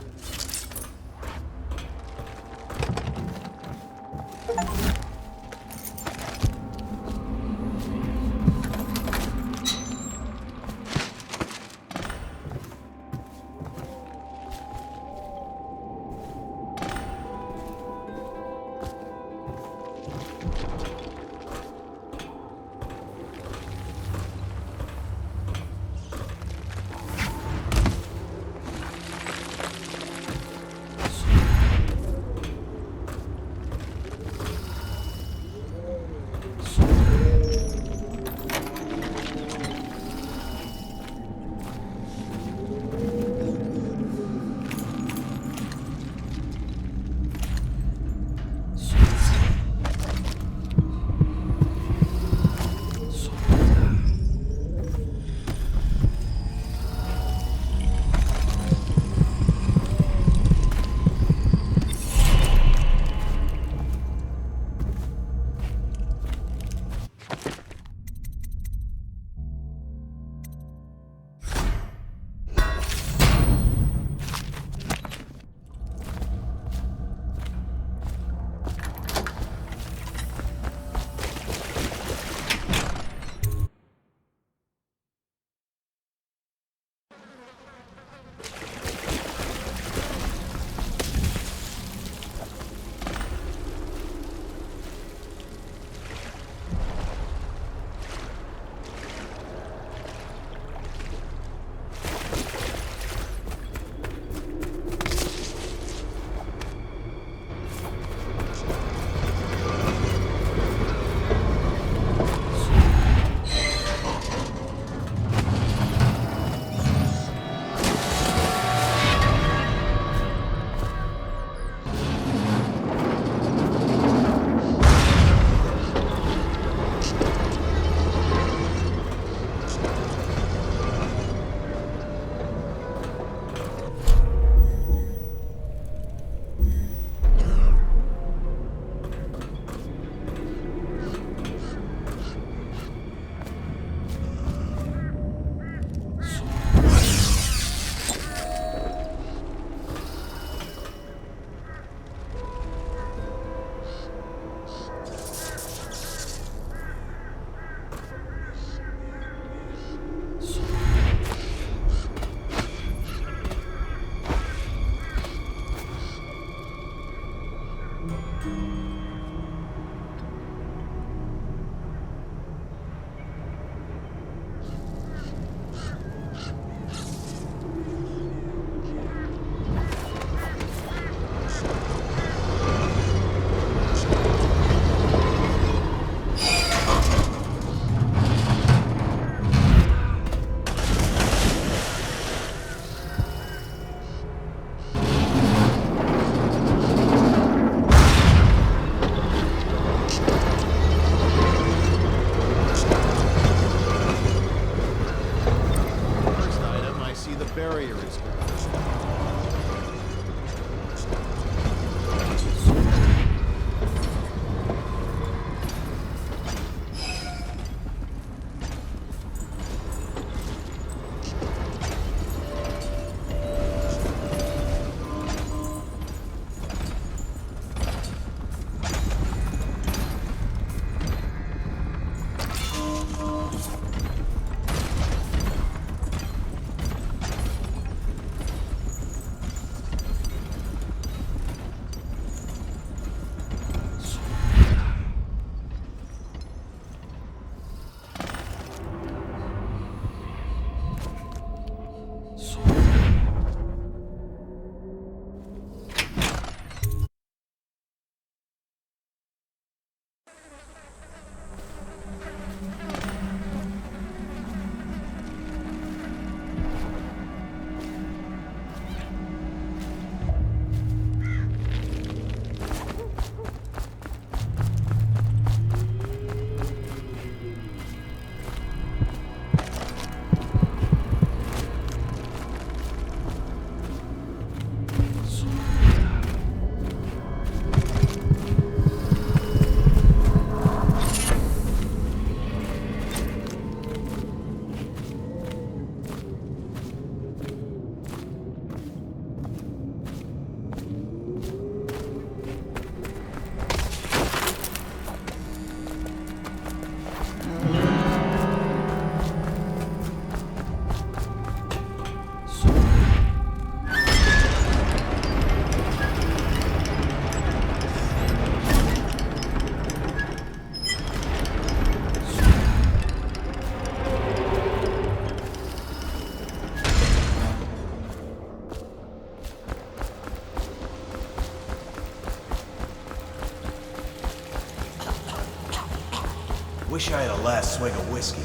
Wish I had a last swig of whiskey.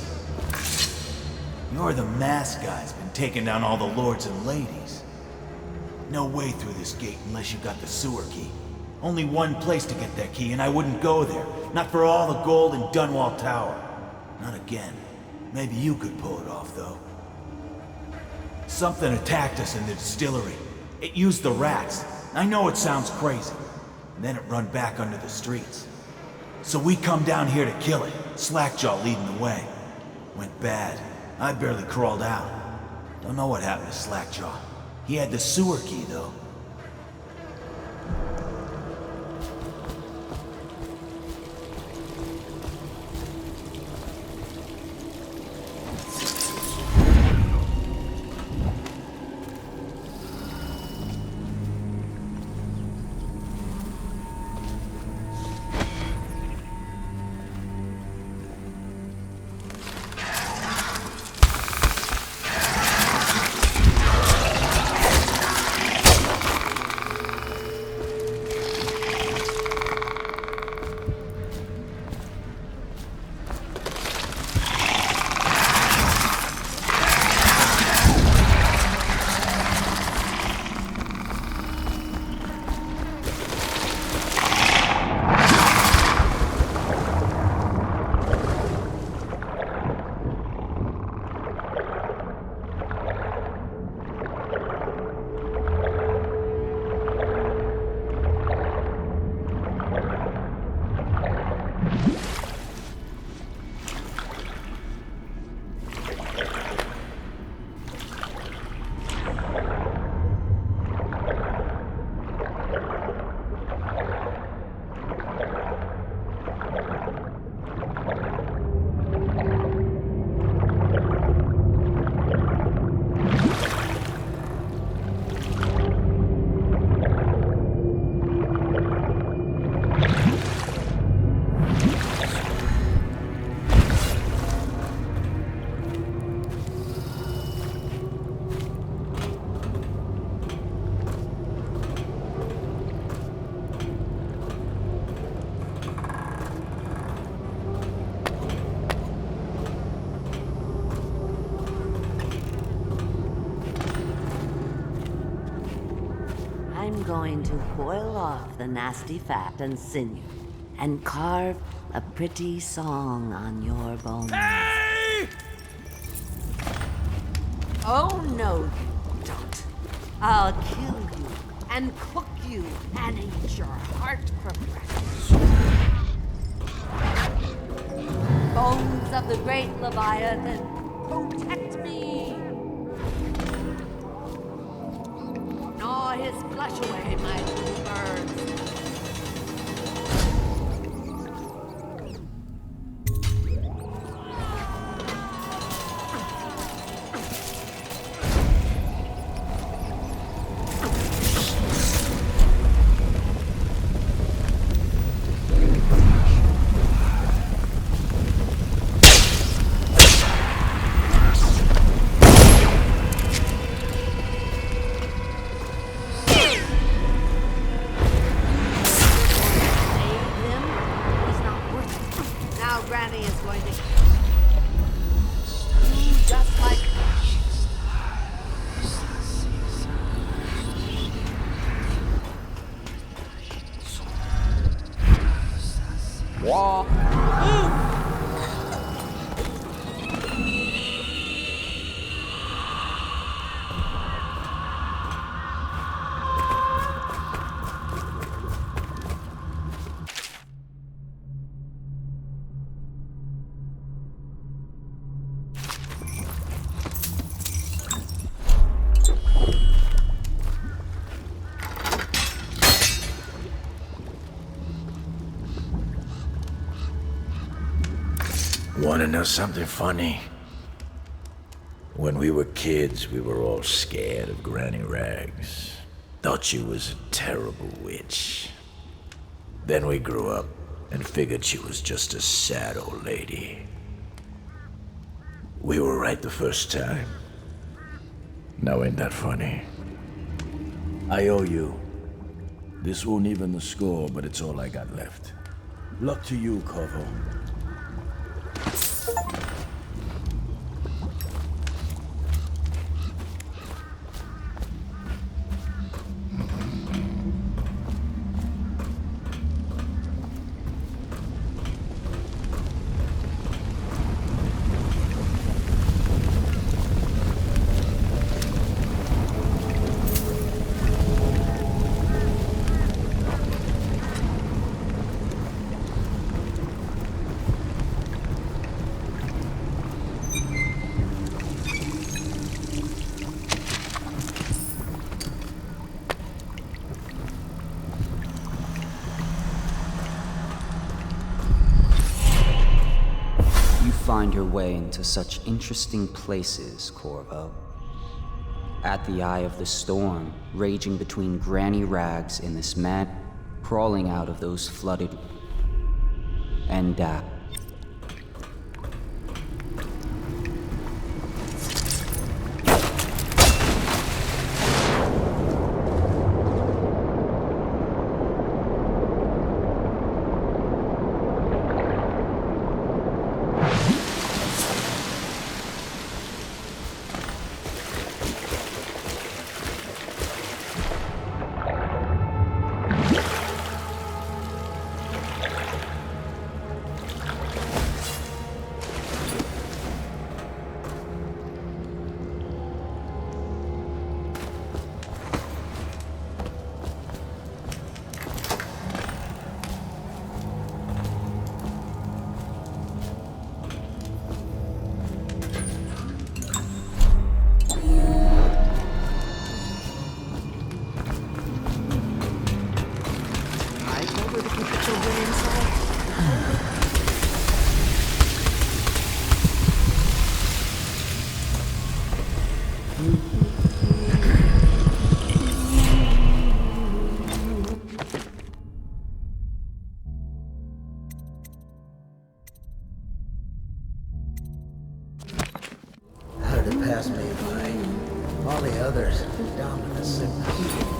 You're the masked guy's been taking down all the lords and ladies. No way through this gate unless you got the sewer key. Only one place to get that key, and I wouldn't go there. Not for all the gold in Dunwall Tower. Not again. Maybe you could pull it off, though. Something attacked us in the distillery. It used the rats. I know it sounds crazy. And then it run back under the streets. So we come down here to kill it. Slackjaw leading the way. Went bad. I barely crawled out. Don't know what happened to Slackjaw. He had the sewer key, though. I'm going to boil off the nasty fat and sinew and carve a pretty song on your bones. Hey! Oh, no, you don't. I'll kill you and cook you and eat your heart for breakfast. Bones of the great Leviathan, protect me! Gnaw his flesh away, my little birds. Want to know something funny? When we were kids, we were all scared of Granny Rags. Thought she was a terrible witch. Then we grew up and figured she was just a sad old lady. We were right the first time. Now ain't that funny? I owe you. This won't even the score, but it's all I got left. Luck to you, Corvo. find your way into such interesting places, Corvo. At the eye of the storm, raging between granny rags in this mad, crawling out of those flooded, and How did it pass me by? All the others down to the sickness.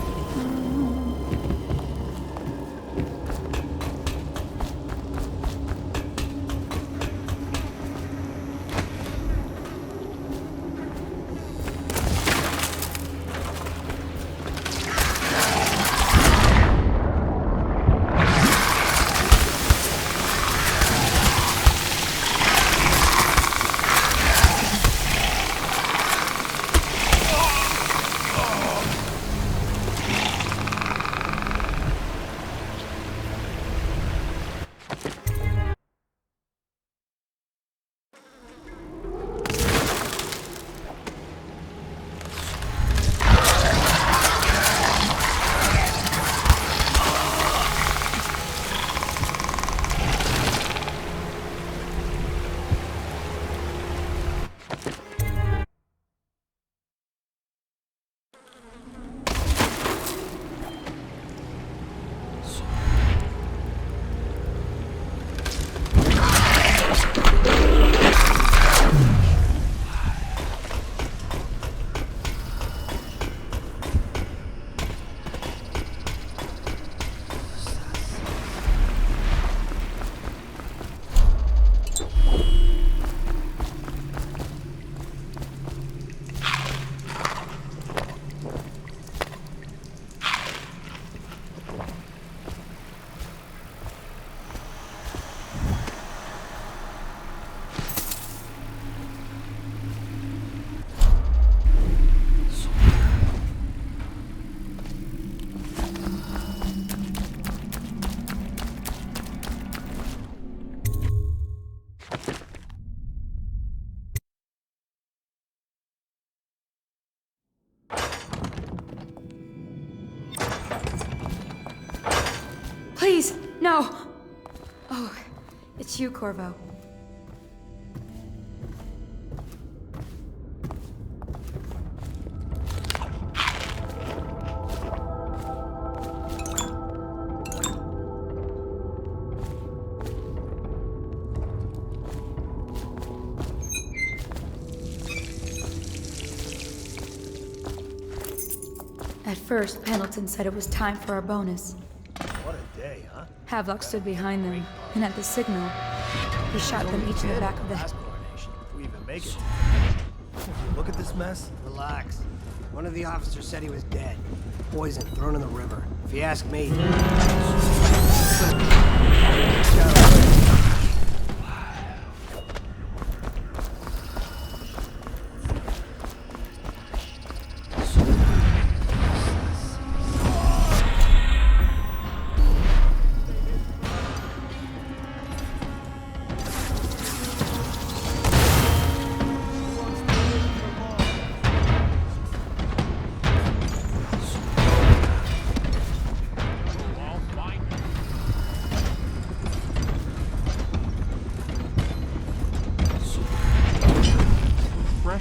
Please, no! Oh, it's you, Corvo. At first, Pendleton said it was time for our bonus. What a day, huh? Havelock stood behind them, and at the signal, he shot them each in the back of the head. If we even make it. Look at this mess. Relax. One of the officers said he was dead. Poisoned, thrown in the river. If you ask me...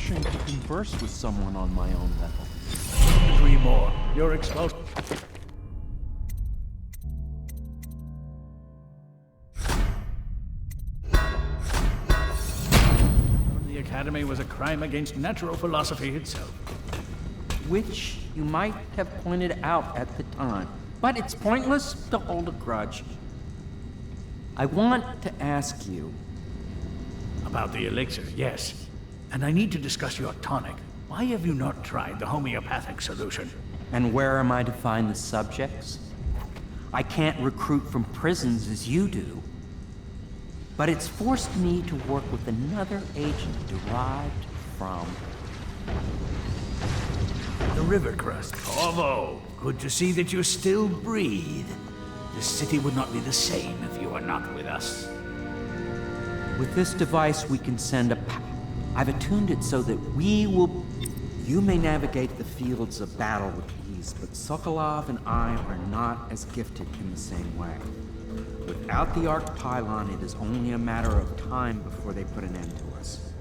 refreshing to converse with someone on my own level. 3 more. You're exposed. The Academy was a crime against natural philosophy itself. Which you might have pointed out at the time. But it's pointless to hold a grudge. I want to ask you... About the elixir, yes. And I need to discuss your tonic. Why have you not tried the homeopathic solution? And where am I to find the subjects? I can't recruit from prisons as you do. But it's forced me to work with another agent derived from... the river crust. Corvo, good to see that you still breathe. The city would not be the same if you were not with us. With this device, we can send a... I've attuned it so that we will... You may navigate the fields of battle with ease, but Sokolov and I are not as gifted in the same way. Without the Arc Pylon, it is only a matter of time before they put an end to us.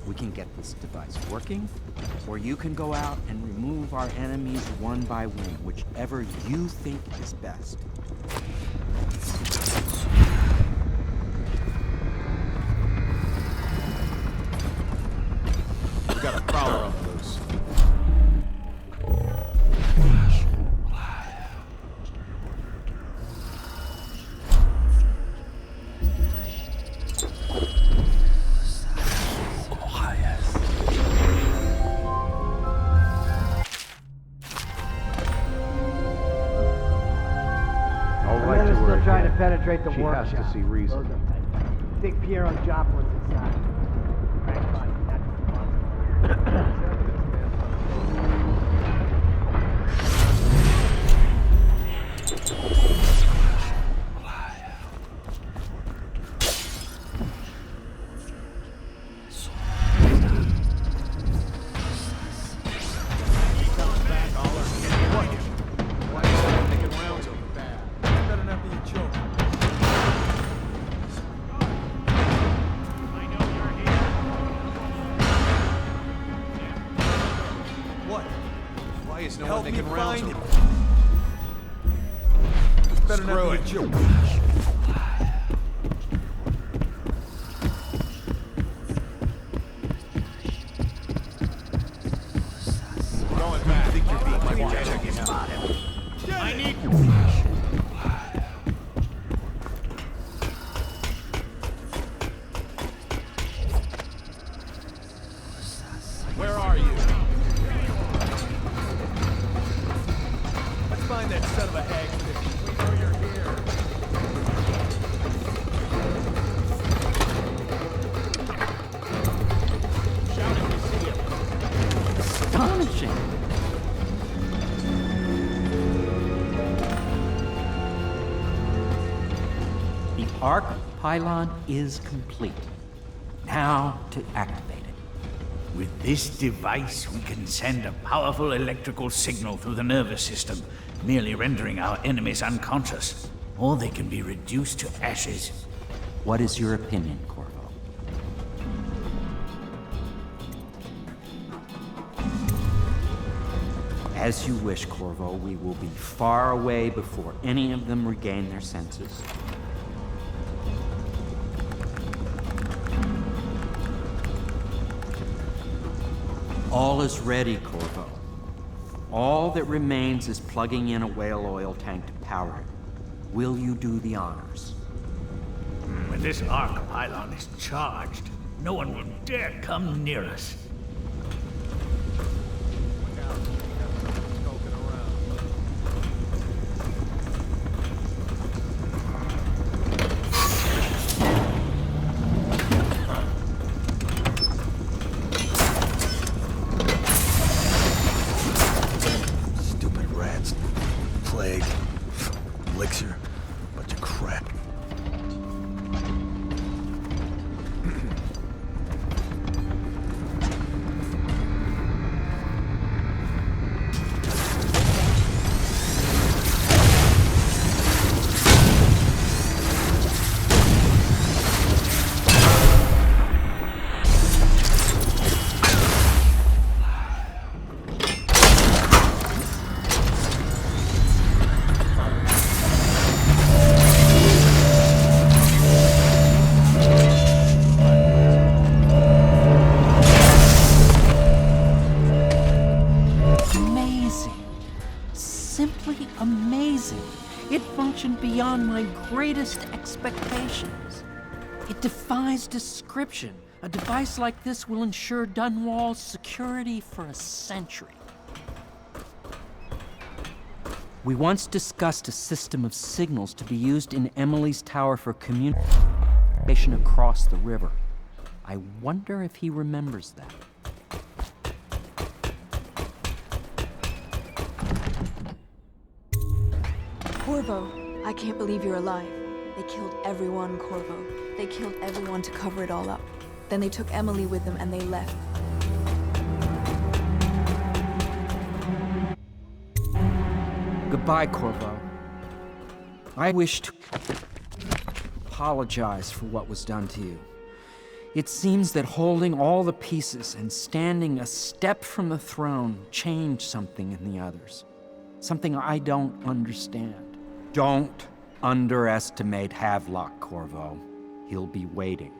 We can get this device working, or you can go out and remove our enemies one by one, whichever you think is best. We got a prowler on the loose. Trying to penetrate the workshop. She has to see reason. Think Piero Joplin's inside. Right, fine. Arc Pylon is complete. Now to activate it. With this device, we can send a powerful electrical signal through the nervous system, merely rendering our enemies unconscious. Or they can be reduced to ashes. What is your opinion, Corvo? As you wish, Corvo. We will be far away before any of them regain their senses. All is ready, Corvo. All that remains is plugging in a whale oil tank to power it. Will you do the honors? When this Arc Pylon is charged, no one will dare come near us. beyond my greatest expectations. It defies description. A device like this will ensure Dunwall's security for a century. We once discussed a system of signals to be used in Emily's tower for communication across the river. I wonder if he remembers that. Corvo, I can't believe you're alive. They killed everyone, Corvo. They killed everyone to cover it all up. Then they took Emily with them and they left. Goodbye, Corvo. I wish to apologize for what was done to you. It seems that holding all the pieces and standing a step from the throne changed something in the others. Something I don't understand. Don't underestimate Havelock, Corvo. He'll be waiting.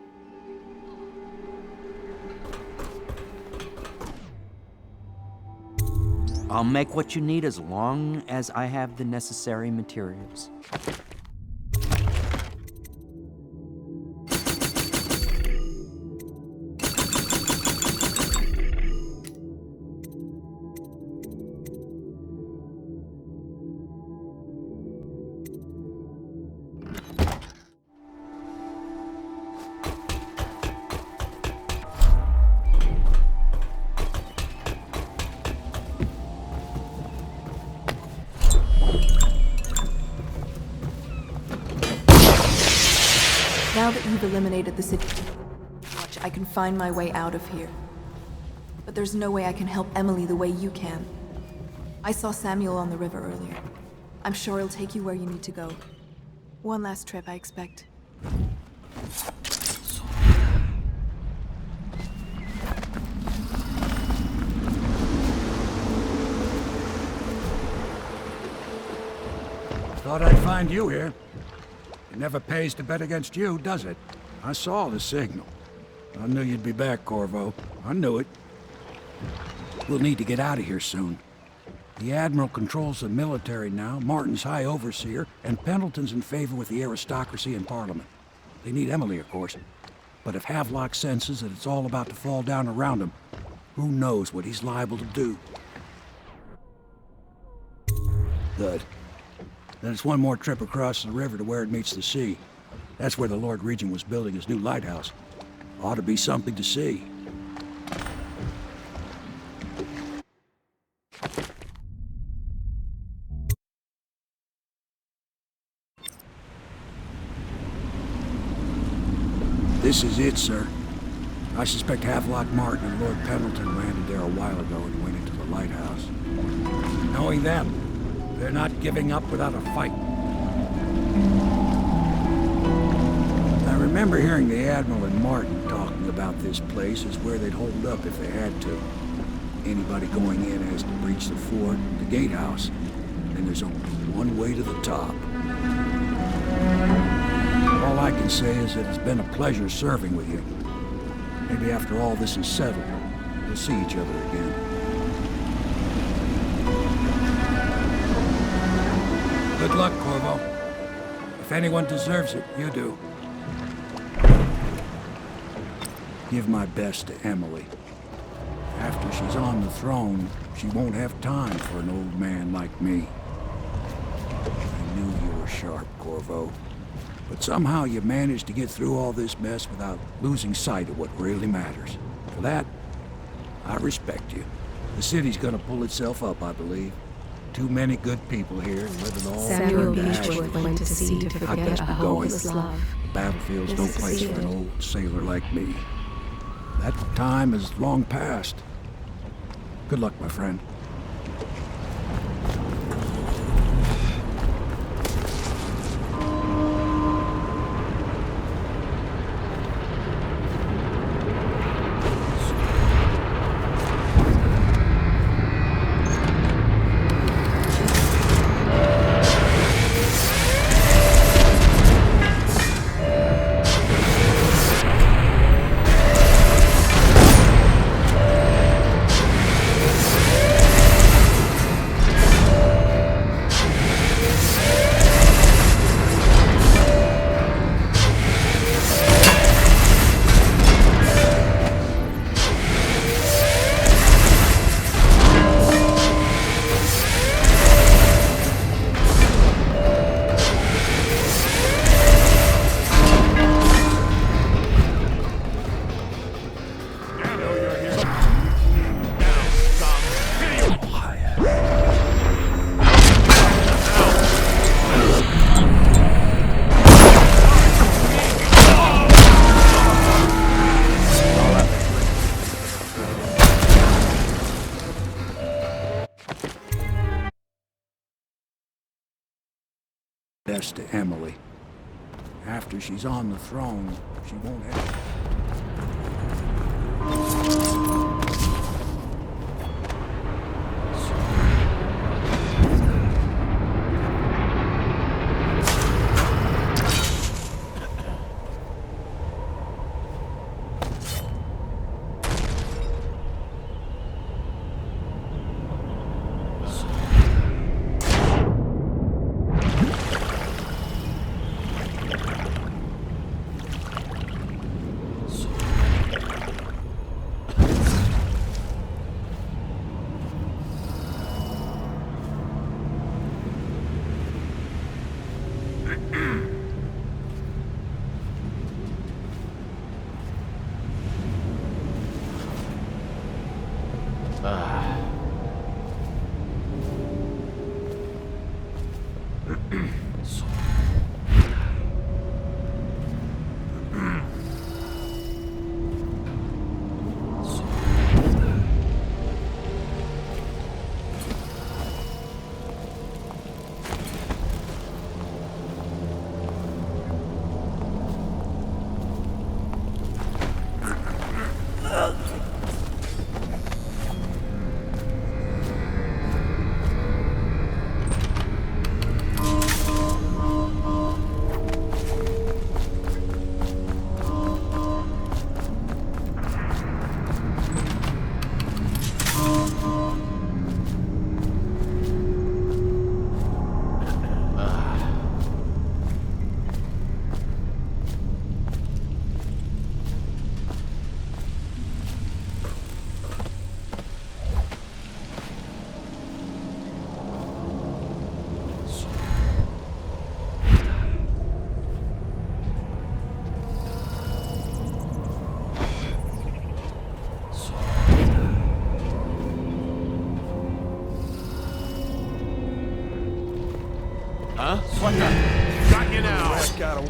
I'll make what you need as long as I have the necessary materials. Now that you've eliminated the city, watch, I can find my way out of here. But there's no way I can help Emily the way you can. I saw Samuel on the river earlier. I'm sure he'll take you where you need to go. One last trip, I expect. Thought I'd find you here. It never pays to bet against you, does it? I saw the signal. I knew you'd be back, Corvo. I knew it. We'll need to get out of here soon. The Admiral controls the military now, Martin's High Overseer, and Pendleton's in favor with the aristocracy and Parliament. They need Emily, of course. But if Havelock senses that it's all about to fall down around him, who knows what he's liable to do? Good. Then it's one more trip across the river to where it meets the sea. That's where the Lord Regent was building his new lighthouse. Ought to be something to see. This is it, sir. I suspect Havelock Martin and Lord Pendleton landed there a while ago and went into the lighthouse. Knowing them, they're not giving up without a fight. I remember hearing the Admiral and Martin talking about this place as where they'd hold up if they had to. Anybody going in has to breach the fort, the gatehouse. Then there's only one way to the top. All I can say is that it's been a pleasure serving with you. Maybe after all this is settled, we'll see each other again. Good luck, Corvo. If anyone deserves it, you do. Give my best to Emily. After she's on the throne, she won't have time for an old man like me. I knew you were sharp, Corvo. But somehow you managed to get through all this mess without losing sight of what really matters. For that, I respect you. The city's gonna pull itself up, I believe. Too many good people here living all Samuel turned to Beechwood ashes. went to sea to I forget best a be going. hopeless love. The battlefield's no This place for an succeeded. old sailor like me. That time is long past. Good luck, my friend. this to Emily. After she's on the throne, she won't have... Huh? What the? Got you now. Got him.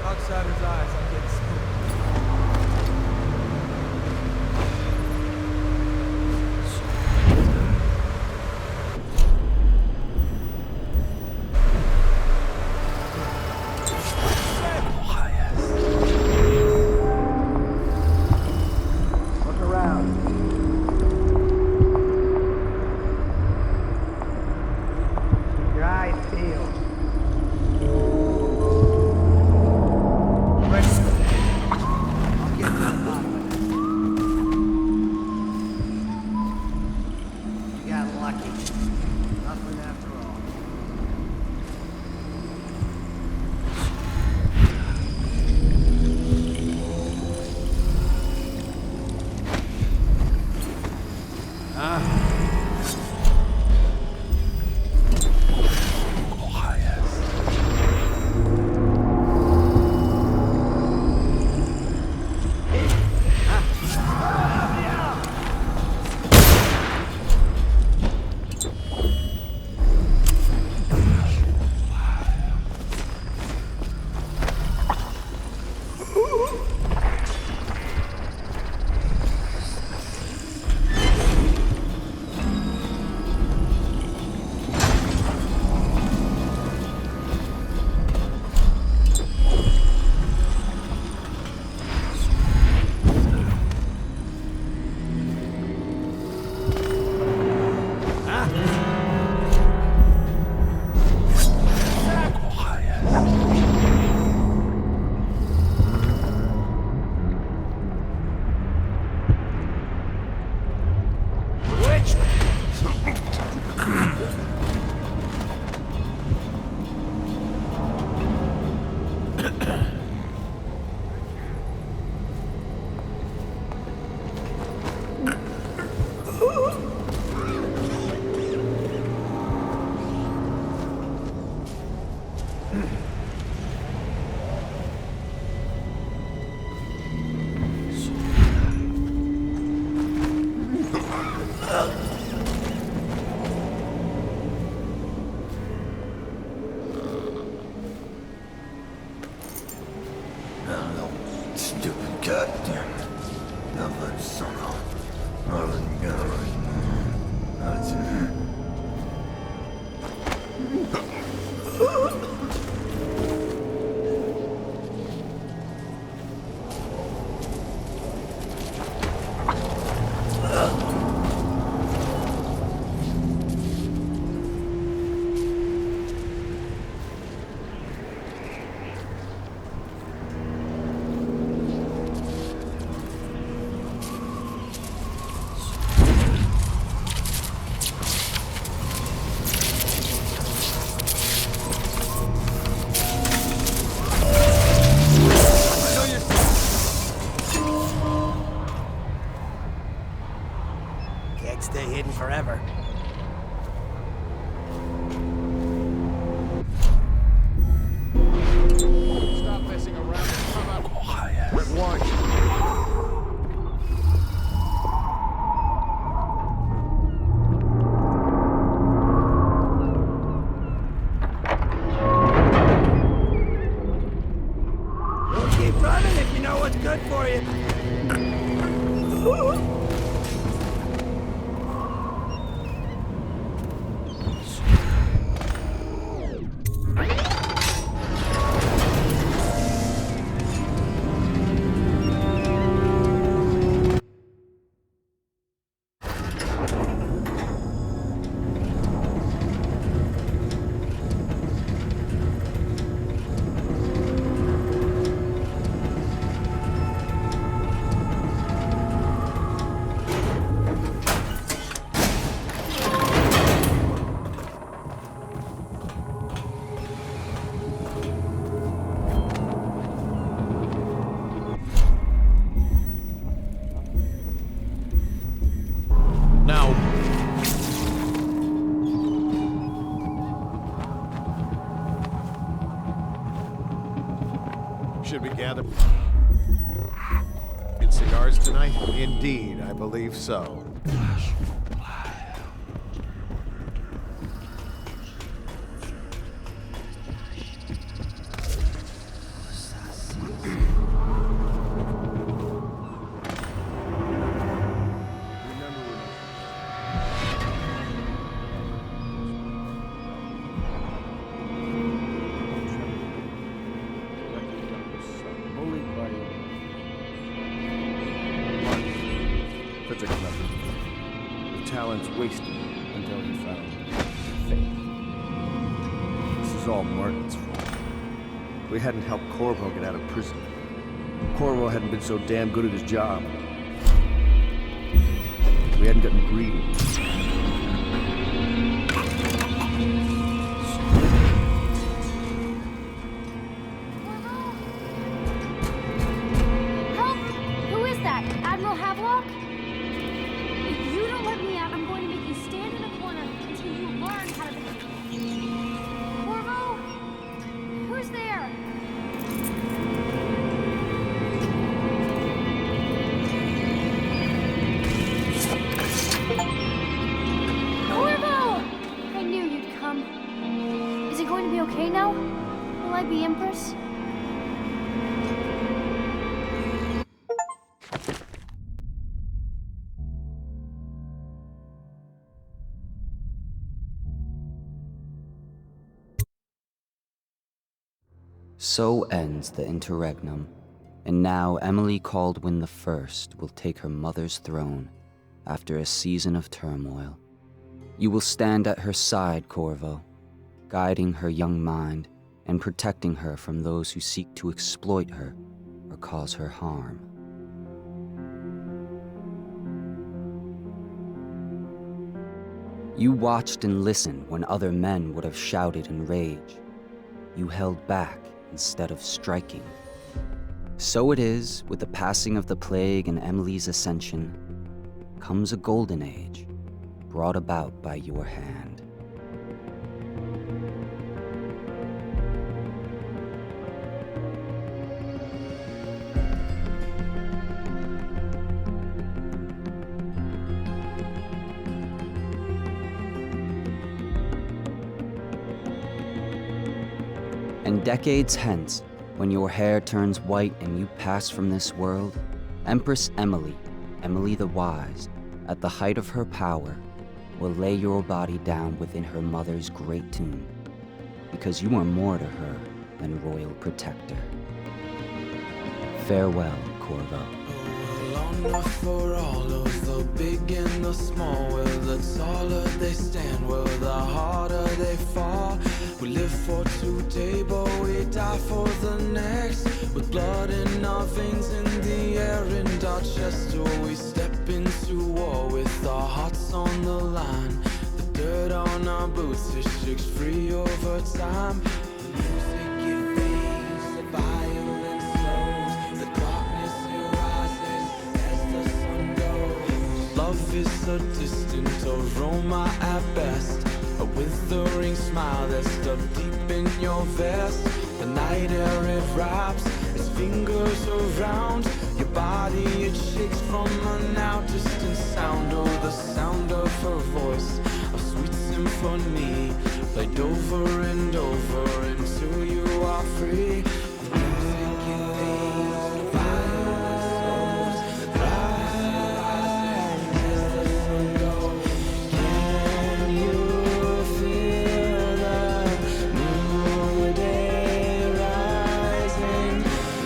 Outsider's eyes, I'm getting spooked. Look around. Can't stay hidden forever. Stop messing around and come out. Quiet. Red one. Keep running if you know what's good for you. Now, should we gather in cigars tonight? Indeed, I believe so. Such a clever. The talents wasted until he found faith. This is all Martin's fault. If we hadn't helped Corvo get out of prison, Corvo hadn't been so damn good at his job. We hadn't gotten greedy. Help! Who is that? Admiral Havelock? If you don't let me out, I'm going to make you stand in a corner until you learn how to behave. Corvo? Who's there? Corvo! I knew you'd come. Is it going to be okay now? Will I be Empress? So ends the interregnum, and now Emily Caldwin the First will take her mother's throne after a season of turmoil. You will stand at her side, Corvo, guiding her young mind and protecting her from those who seek to exploit her or cause her harm. You watched and listened when other men would have shouted in rage. You held back instead of striking. So it is, with the passing of the plague and Emily's ascension, comes a golden age, brought about by your hand. And decades hence, when your hair turns white and you pass from this world, Empress Emily Emily the Wise, at the height of her power, will lay your body down within her mother's great tomb, because you are more to her than royal protector. Farewell, Corvo. Long enough for all of the big and the small. Where the taller they stand, where the harder they fall. We live for today, but we die for the next. With blood in our veins, in the air, and our chest. Or we step into war with our hearts on the line. The dirt on our boots is shakes free over time. The music it fades, the violence slows. The darkness it rises as the sun goes. Love is a distant aroma at best. A withering smile that's stuck deep in your vest. The night air it wraps its fingers around your body. It shakes from a now distant sound. Oh, the sound of her voice, a sweet symphony, played over and over until you are free. The music it fades, the violence slows. The darkness rises as the sun goes. Can you feel the new day rising,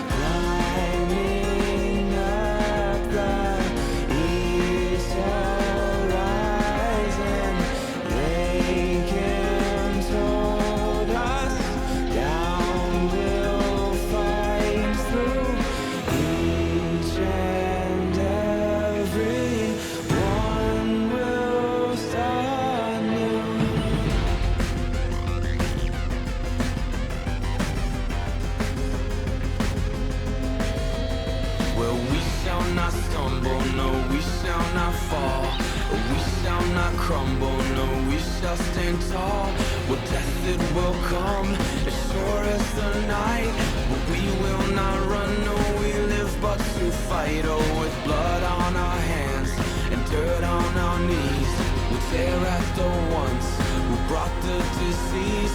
climbing up the east horizon? They can told us down we'll fight through each and every one will start new. Well, we shall not stumble, no, we shall not fall. We shall not crumble, no, we shall stand tall. Well, death it will come, as sure as the night. But we will not run, no, we live but to fight. Oh, with blood on our hands and dirt on our knees, we tear at the ones who brought the disease.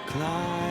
Climb